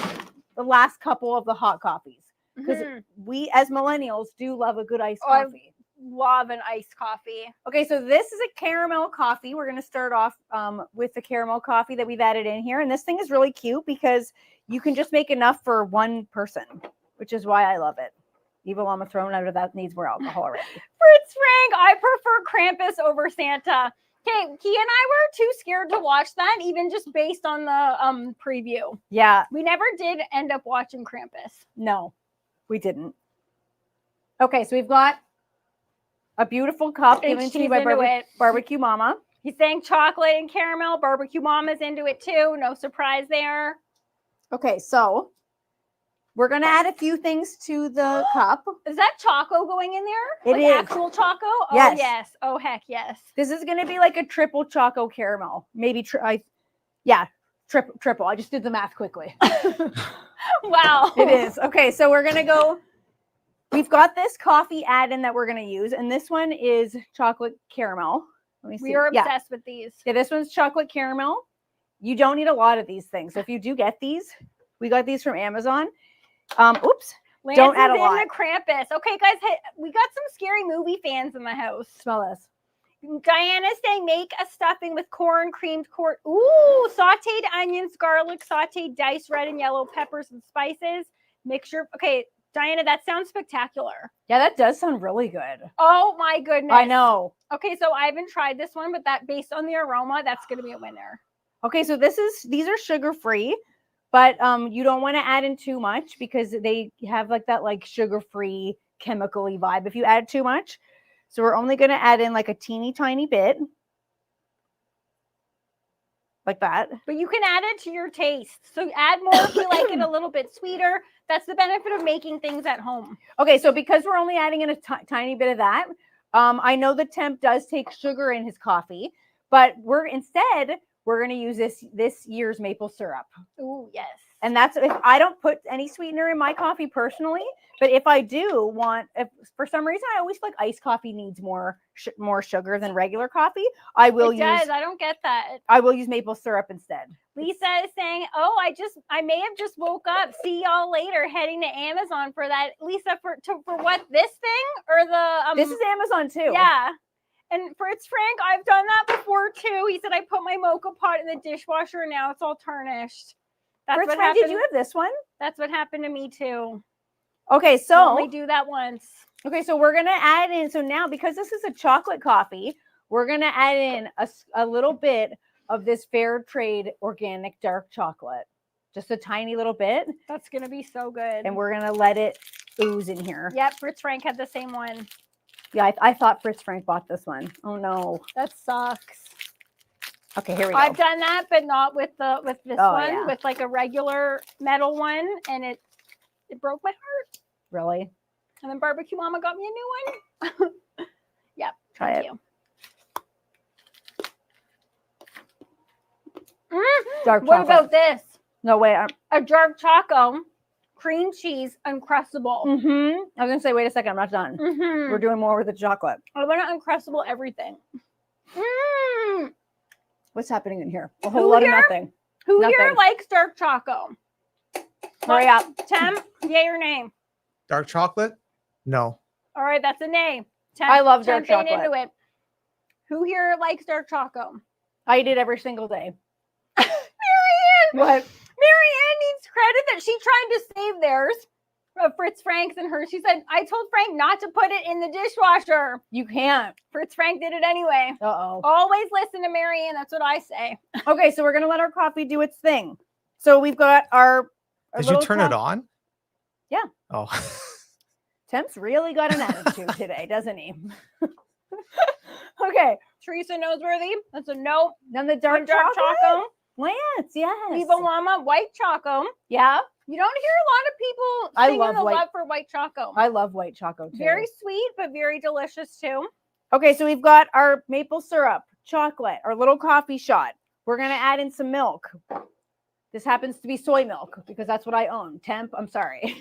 the last couple of the hot coffees because Mhm. we as millennials do love a good iced I coffee. love an iced coffee. Okay, so this is a caramel coffee. We're going to start off with the caramel coffee that we've added in here. And this thing is really cute because you can just make enough for one person, which is why I love it. Evil Llama thrown out of that needs more alcohol already. Fritz Frank, I prefer Krampus over Santa. Okay, Key and I were too scared to watch that, even just based on the preview. Yeah, We never did end up watching Krampus. no, we didn't. Okay, so we've got a beautiful cup given to you by HT's into it. Barbecue Mama. He's saying chocolate and caramel. Barbecue Mama's into it too. No surprise there. Okay, so we're going to add a few things to the cup. Is that Choco going in there? It Like is. actual Choco? Oh, Yes. yes. Oh, heck yes. This is going to be like a triple choco caramel. Maybe, triple. I just did the math quickly. Wow. It is. Okay, so we're going to go. We've got this coffee add-in that we're going to use, and this one is chocolate caramel. Let me see. We are Yeah. obsessed with these. Yeah, this one's chocolate caramel. You don't need a lot of these things. So if you do get these, we got these from Amazon. Oops. Lance Don't add a is lot. into Krampus. Okay, guys, hey, we got some scary movie fans in the house. Smell this. Diana's saying make a stuffing with corn, creamed corn. Ooh, sauteed onions, garlic, sauteed diced red and yellow peppers and spices. Mixture. Okay, Diana, that sounds spectacular. Yeah, that does sound really good. Oh my goodness. I know. Okay, so I haven't tried this one, but that based on the aroma, that's gonna be a winner. Okay, so these are sugar-free, but you don't want to add in too much because they have like that like sugar-free chemical-y vibe if you add too much. So we're only going to add in like a teeny tiny bit. Like that. But you can add it to your taste. So add more if you like it a little bit sweeter. That's the benefit of making things at home. Okay, so because we're only adding in a tiny bit of that, I know the temp does take sugar in his coffee, but we're going to use this year's maple syrup. Ooh, yes. And that's if I don't put any sweetener in my coffee personally, but if I do want, if for some reason I always feel like iced coffee needs more sugar than regular coffee, I will use. I don't get that. I will use maple syrup instead. Lisa is saying, "Oh, I may have just woke up. See y'all later. Heading to Amazon for that." Lisa, for what, this thing or the? This is Amazon too. Yeah. And Fritz Frank, I've done that before too. He said I put my mocha pot in the dishwasher and now it's all tarnished. That's Fritz what Frank, happened. did you have this one? That's what happened to me too. Okay, I so only do that once. okay, so we're gonna add in. So now because this is a chocolate coffee, we're gonna add in a little bit of this fair trade organic dark chocolate, just a tiny little bit, That's gonna be so good. and we're gonna let it ooze in here. Yep, Fritz Frank had the same one. Yeah, I thought Fritz Frank bought this one. Oh no. That sucks. Okay, here we go. I've done that, but not with this Oh, one, yeah. with like a regular metal one, and it broke my heart. Really? And then Barbecue Mama got me a new one. Yep. Try Thank it. you. Dark What chocolate. about this? No way. A dark choco, cream cheese, uncrustable. I was gonna say, wait a second, I'm not done. We're doing more with the chocolate. I want to uncrustable everything. What's happening in here? A Who whole lot here? of nothing. Who here Nothing. likes dark choco? Hurry up. Temp, yay or nay? Dark chocolate? No. All right, that's a nay. Temp, I love dark Temp ain't chocolate. into it. Who here likes dark choco? I eat it every single day. Marianne! What? Marianne needs credit that she tried to save theirs. Fritz Frank's and hers. She said, I told Frank not to put it in the dishwasher. You can't. Fritz Frank did it anyway. Uh-oh. Always listen to Marianne. That's what I say. Okay, so we're gonna let our coffee do its thing. So we've got our Did you turn it on? Yeah. Oh. Temp's really got an attitude today, doesn't he? Okay. Teresa Noseworthy. That's a no. Then the dark Dark chocolate. choco. Lance, yes. Viva Llama, white choco. Yeah. You don't hear a lot of people I singing love the white- love for white choco. I love white choco too. Very sweet, but very delicious too. Okay, so we've got our maple syrup, chocolate, our little coffee shot. We're gonna add in some milk. This happens to be soy milk because that's what I own. Temp, I'm sorry.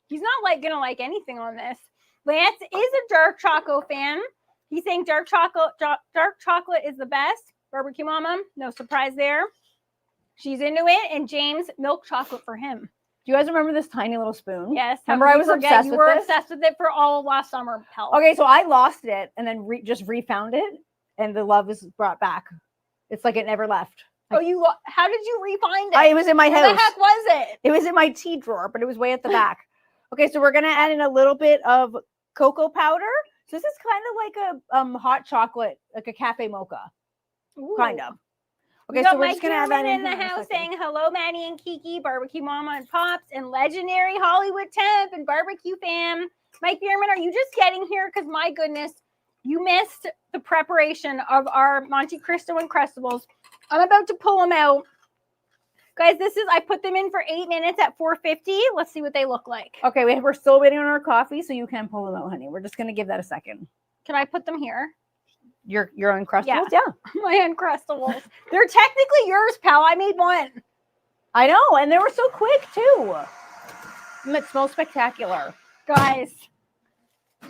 He's not gonna like anything on this. Lance is a dark choco fan. He's saying dark chocolate is the best. Barbecue Mama, no surprise there. She's into it, and James, milk chocolate for him. Do you guys remember this tiny little spoon? Yes. how Remember could I we was forget? obsessed You with were this? obsessed with it for all of last summer, pal. Okay, so I lost it and then just refound it, and the love is brought back. It's like it never left. Oh, how did you refind it? It was in my Where house. the heck was it? It was in my tea drawer, but it was way at the back. Okay, so we're gonna add in a little bit of cocoa powder. So this is kind of like a hot chocolate, like a cafe mocha, kind of. Okay, so we're just gonna add that in the here a house second. saying hello, Maddie and Kiki, Barbecue Mama and Pops, and legendary Hollywood Temp and Barbecue Fam. Mike Bierman, are you just getting here? Because my goodness, you missed the preparation of our Monte Cristo Uncrustables. I'm about to pull them out. Guys, I put them in for 8 minutes at 450. Let's see what they look like. Okay, we're still waiting on our coffee, so you can pull them out, honey. We're just gonna give that a second. Can I put them here? Your Uncrustables? Yeah. Yeah. My Uncrustables. They're technically yours, pal. I made one. I know, and they were so quick too. It smells spectacular. Guys,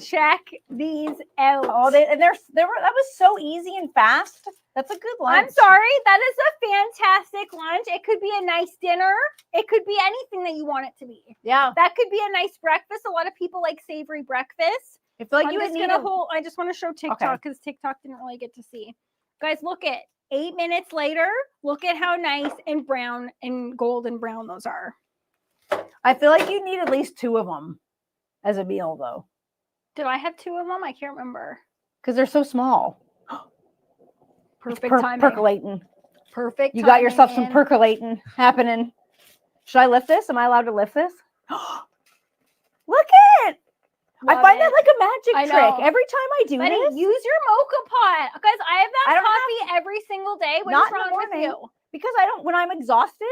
check these out. Oh, that was so easy and fast. That's a good lunch. I'm sorry. That is a fantastic lunch. It could be a nice dinner. It could be anything that you want it to be. Yeah. That could be a nice breakfast. A lot of people like savory breakfast. I feel like I'm you would just need gonna hold. I just want to show TikTok Okay. because TikTok didn't really get to see. Guys, look at 8 minutes later. Look at how nice and brown and golden brown those are. I feel like you need at least 2 of them as a meal, though, Did I have 2 of them? I can't remember. because they're so small. Perfect timing. Percolating. Perfect. You got yourself some timing. percolating happening. Should I lift this? Am I allowed to lift this? Look at it. I Love find that it. like a magic I trick. know. Every time I do Buddy, this, use your mocha pot. Guys, I have I that don't have coffee every single day. What Not is in the wrong with morning. you? because I don't, when I'm exhausted,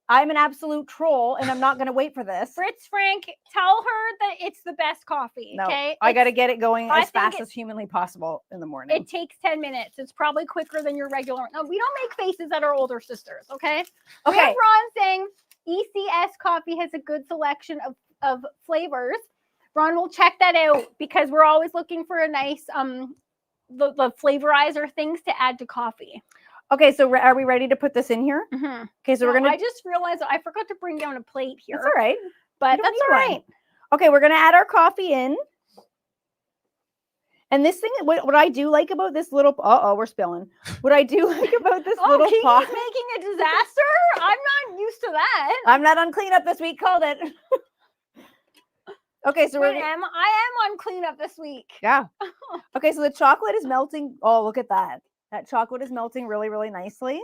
I'm an absolute troll and I'm not going to wait for this. Fritz Frank, tell her that it's the best coffee. No, Okay. I got to get it going I as think fast as humanly possible in the morning. It takes 10 minutes. It's probably quicker than your regular. No, we don't make faces at our older sisters. Okay. We have Okay. Ron saying ECS coffee has a good selection of flavors. Ron will check that out because we're always looking for a nice the flavorizer things to add to coffee. Okay, so are we ready to put this in here? Mm-hmm. Okay, so we're gonna. I just realized I forgot to bring down a plate here. That's all right, but You don't that's need all one. right. Okay, we're gonna add our coffee in. And this thing, what I do like about this little, we're spilling. What I do like about this little Kiki's pot. making a disaster. I'm not used to that. I'm not on cleanup this week. Called it. Okay, so Wait, we're. I am on cleanup this week. Yeah. Okay, so the chocolate is melting. Oh, look at that. That chocolate is melting really, really nicely.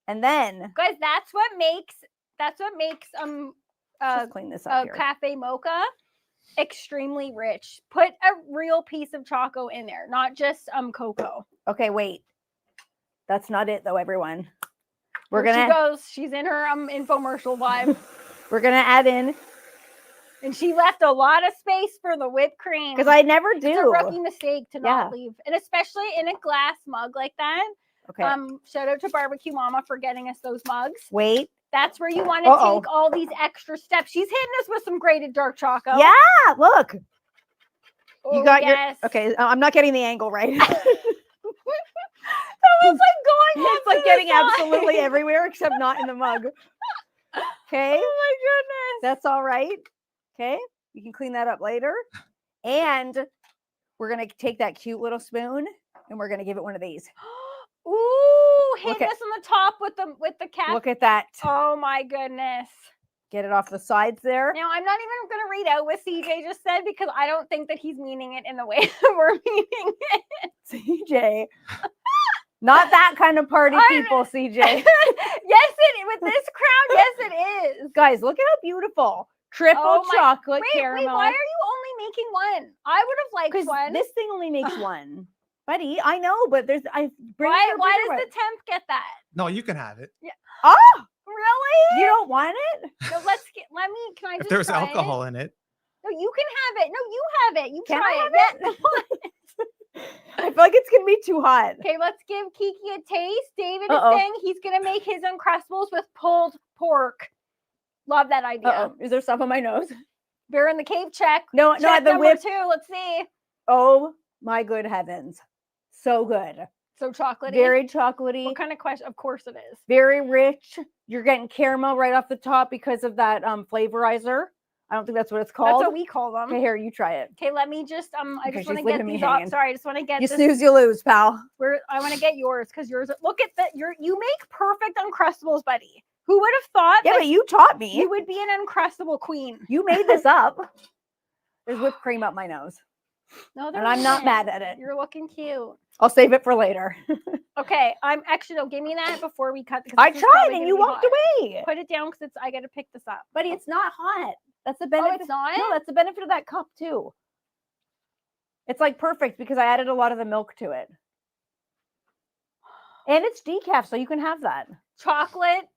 And then Guys, that's what makes let's clean this up here. cafe mocha extremely rich. Put a real piece of choco in there, not just cocoa. Okay, wait. That's not it though, everyone. She goes, she's in her infomercial vibe. We're gonna add in, and she left a lot of space for the whipped cream. because I never do. It's a rookie mistake to not leave. And especially in a glass mug like that. Okay. Shout out to Barbecue Mama for getting us those mugs. Wait. That's where you want to take all these extra steps. She's hitting us with some grated dark chocolate. Yeah, look. Oh, You got yes. your. Okay, I'm not getting the angle right. That was like going. It's like getting absolutely everywhere except not in the mug. Okay. Oh my goodness. That's all right. Okay. You can clean that up later. And we're going to take that cute little spoon and we're going to give it one of these. Ooh, hit Look at- this on the top with the cap. Look at that. Oh my goodness. Get it off the sides there. Now, I'm not even going to read out what CJ just said because I don't think that he's meaning it in the way that we're meaning it. CJ. Not that kind of party people, CJ. Yes, with this crowd, yes, it is. Guys, look at how beautiful. Triple chocolate caramel. Wait, why are you only making one? I would have liked one. This thing only makes one. Buddy, I know, but there's Why does the temp get that? No, you can have it. Yeah. Oh, really? you don't want it? No, can I just If there's try alcohol it? in it. No, you can have it. No, you have it. You Can try I it. have it? I feel like it's gonna be too hot. Okay, let's give Kiki a taste. David Uh-oh. is saying he's gonna make his uncrustables with pulled pork. Love that idea. Uh-oh. Is there stuff on my nose? Bear in the cave check. No, Check the number whip. 2. Let's see. Oh my good heavens. So good. So chocolatey. Very chocolatey. What kind of question? Of course it is. Very rich. You're getting caramel right off the top because of that flavorizer. I don't think that's what it's called. That's what we call them. Okay, here, you try it. Okay, let me just I Okay, just want to she's get leaving me these off. hanging. Sorry, I just want to get You this. snooze, you lose, pal. I want to get yours because yours. Look at that. You make perfect uncrustables, buddy. Who would have thought? Yeah, that but you taught me. you would be an uncrustable queen. You made this up. There's whipped cream up my nose. No, And I'm not isn't. mad at it. You're looking cute. I'll save it for later. Okay, I'm actually no. Give me that before we cut. I tried and you walked away. Put it down because I got to pick this up. Buddy, it's not hot. That's the Oh, benefit. it's not. No, that's the benefit of that cup too. It's like perfect because I added a lot of the milk to it. And it's decaf, so you can have that. Chocolate.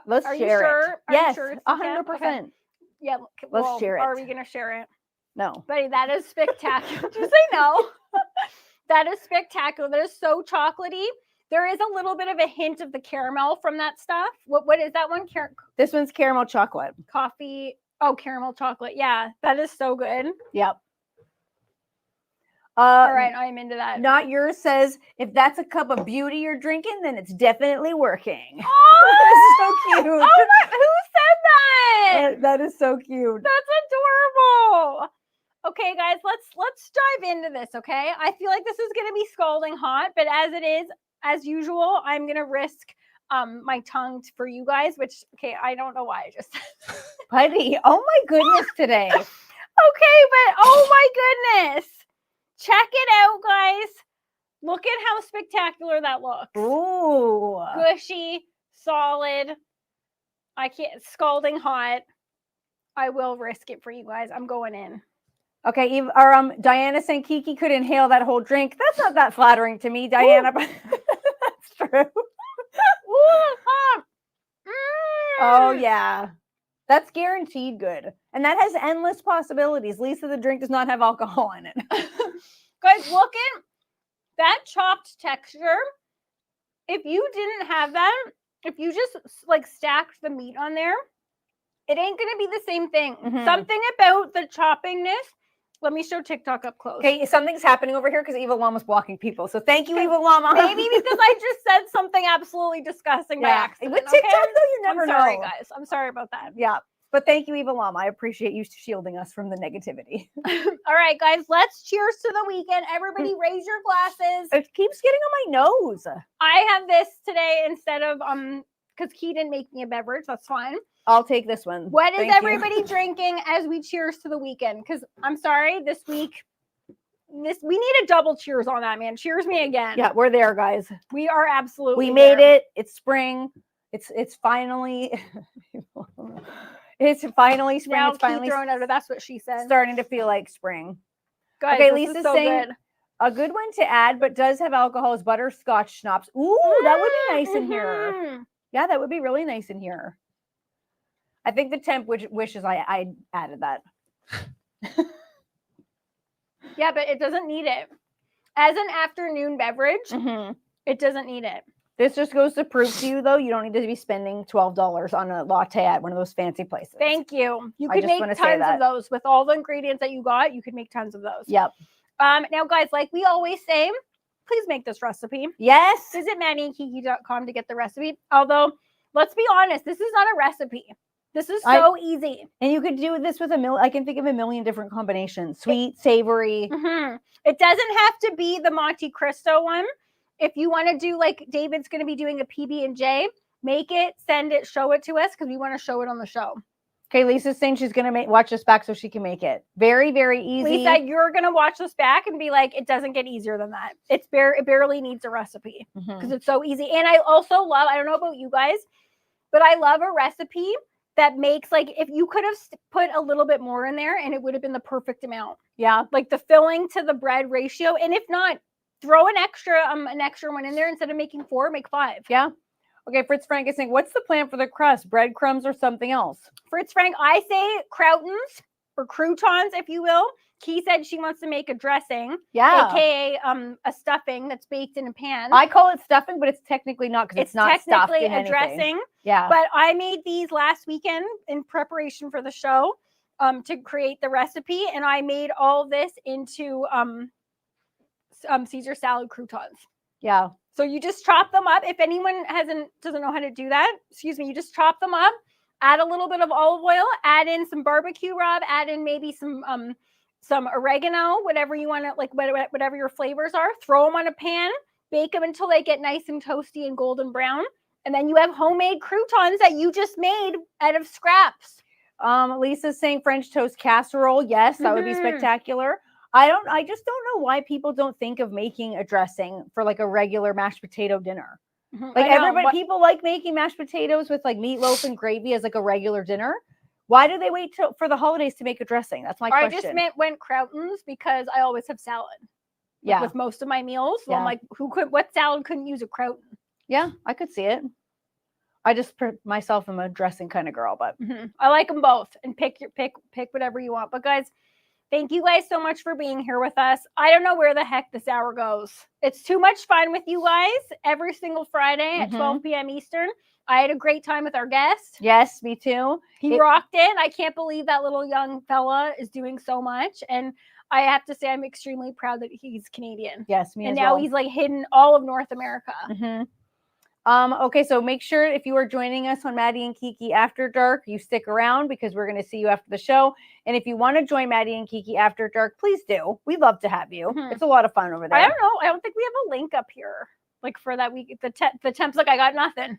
Let's Are share you it. sure? Are Yes, you sure it's decaf? 100%. Okay. Yeah. Let's share Are it. we gonna share it? No. Buddy, that is spectacular. Just say no. That is spectacular. That is so chocolatey. There is a little bit of a hint of the caramel from that stuff. What is that one? This one's caramel chocolate. Coffee. Oh, caramel chocolate. Yeah, that is so good. Yep. All right, I'm into that. Not yours says, if that's a cup of beauty you're drinking, then it's definitely working. Oh, so cute. Oh my, who said that? That is so cute. That's adorable. Okay, guys, let's dive into this, okay? I feel like this is going to be scalding hot, but as it is, as usual, I'm going to risk my tongue for you guys, which, okay, I don't know why I just Buddy, oh my goodness today. Okay, but oh my goodness. Check it out, guys. Look at how spectacular that looks. Ooh. Gushy, solid. I can't, scalding hot. I will risk it for you guys. I'm going in. Okay, Diana saying Kiki could inhale that whole drink. That's not that flattering to me, Diana. But that's true. Oh yeah, that's guaranteed good, and that has endless possibilities. Lisa, the drink does not have alcohol in it. Guys, look at that chopped texture. If you didn't have that, if you just like stacked the meat on there, it ain't gonna be the same thing. Something about the choppingness. Let me show TikTok up close. Okay, something's happening over here because Evil Llama's blocking people. So thank you, Evil Llama. Maybe because I just said something absolutely disgusting by accident. With TikTok, though, you never know. I'm sorry, guys. I'm sorry about that. Yeah. But thank you, Evil Llama. I appreciate you shielding us from the negativity. All right, guys, let's cheers to the weekend. Everybody raise your glasses. It keeps getting on my nose. I have this today instead of, because Key didn't make me a beverage. That's fine. I'll take this one. What is everybody drinking as we cheers to the weekend? Because I'm sorry, this week, we need a double cheers on that, man. Cheers me again. Yeah, we're there, guys. We are absolutely We made it. It's spring. It's finally it's finally spring. Now it's finally thrown out of that's what she said. Starting to feel like spring. Guys, okay, Lisa's Lisa's so saying good. A good one to add, but does have alcohol is butterscotch schnapps. Ooh, that would be nice in here. Yeah, that would be really nice in here. I think the temp wishes I added that. Yeah, but it doesn't need it. As an afternoon beverage, it doesn't need it. This just goes to prove to you, though, you don't need to be spending $12 on a latte at one of those fancy places. Thank you. You could make tons of those. With all the ingredients that you got, you could make tons of those. Yep. Now, guys, like we always say, please make this recipe. Yes. Visit MaddieandKiki.com to get the recipe. Although, let's be honest, this is not a recipe. This is so easy. And you could do this with I can think of a million different combinations. Sweet, savory. It doesn't have to be the Monte Cristo one. If you want to do like David's going to be doing a PB&J, make it, send it, show it to us because we want to show it on the show. Okay, Lisa's saying she's going to watch this back so she can make it. Very, very easy. Lisa, you're going to watch this back and be like, it doesn't get easier than that. It barely needs a recipe because it's so easy. And I also love, I don't know about you guys, but I love a recipe that makes like, if you could have put a little bit more in there and it would have been the perfect amount. Yeah. Like the filling to the bread ratio. And if not, throw an extra one in there. Instead of making 4, make 5. Yeah. Okay, Fritz Frank is saying, what's the plan for the crust? Breadcrumbs or something else? Fritz Frank, I say croutons or croutons, if you will. Key said she wants to make a dressing, aka a stuffing that's baked in a pan. I call it stuffing, but it's technically not because it's not stuffed in technically a dressing. Yeah. But I made these last weekend in preparation for the show to create the recipe, and I made all this into Caesar salad croutons. Yeah. So you just chop them up. If anyone doesn't know how to do that, you just chop them up, add a little bit of olive oil, add in some barbecue rub, add in maybe some oregano, whatever you want to, like whatever your flavors are. Throw them on a pan, bake them until they get nice and toasty and golden brown. And then you have homemade croutons that you just made out of scraps. Lisa's saying French toast casserole. Yes, that would be spectacular. I just don't know why people don't think of making a dressing for like a regular mashed potato dinner. Like people like making mashed potatoes with like meatloaf and gravy as like a regular dinner. Why do they wait for the holidays to make a dressing? That's my question. I just went croutons because I always have salad. With most of my meals. So I'm like, what salad couldn't use a crouton? Yeah, I could see it. I just myself am a dressing kind of girl, but I like them both and pick whatever you want. But guys, thank you guys so much for being here with us. I don't know where the heck this hour goes. It's too much fun with you guys every single Friday at 12 p.m. Eastern. I had a great time with our guest. Yes, me too. He rocked it. I can't believe that little young fella is doing so much. And I have to say, I'm extremely proud that he's Canadian. Yes, me as well. And now he's like hidden all of North America. Okay, so make sure if you are joining us on Maddie and Kiki After Dark, you stick around because we're going to see you after the show. And if you want to join Maddie and Kiki After Dark, please do. We'd love to have you. It's a lot of fun over there. I don't know. I don't think we have a link up here. Like for that week, the temp's like, I got nothing.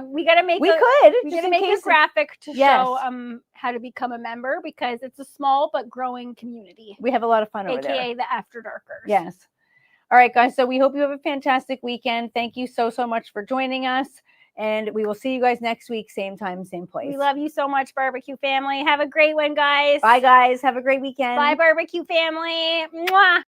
We got to make a graphic to show how to become a member because it's a small but growing community. We have a lot of fun over there. AKA the After Darkers. Yes. All right, guys. So we hope you have a fantastic weekend. Thank you so much for joining us. And we will see you guys next week, same time, same place. We love you so much, barbecue family. Have a great one, guys. Bye, guys. Have a great weekend. Bye, barbecue family. Mwah.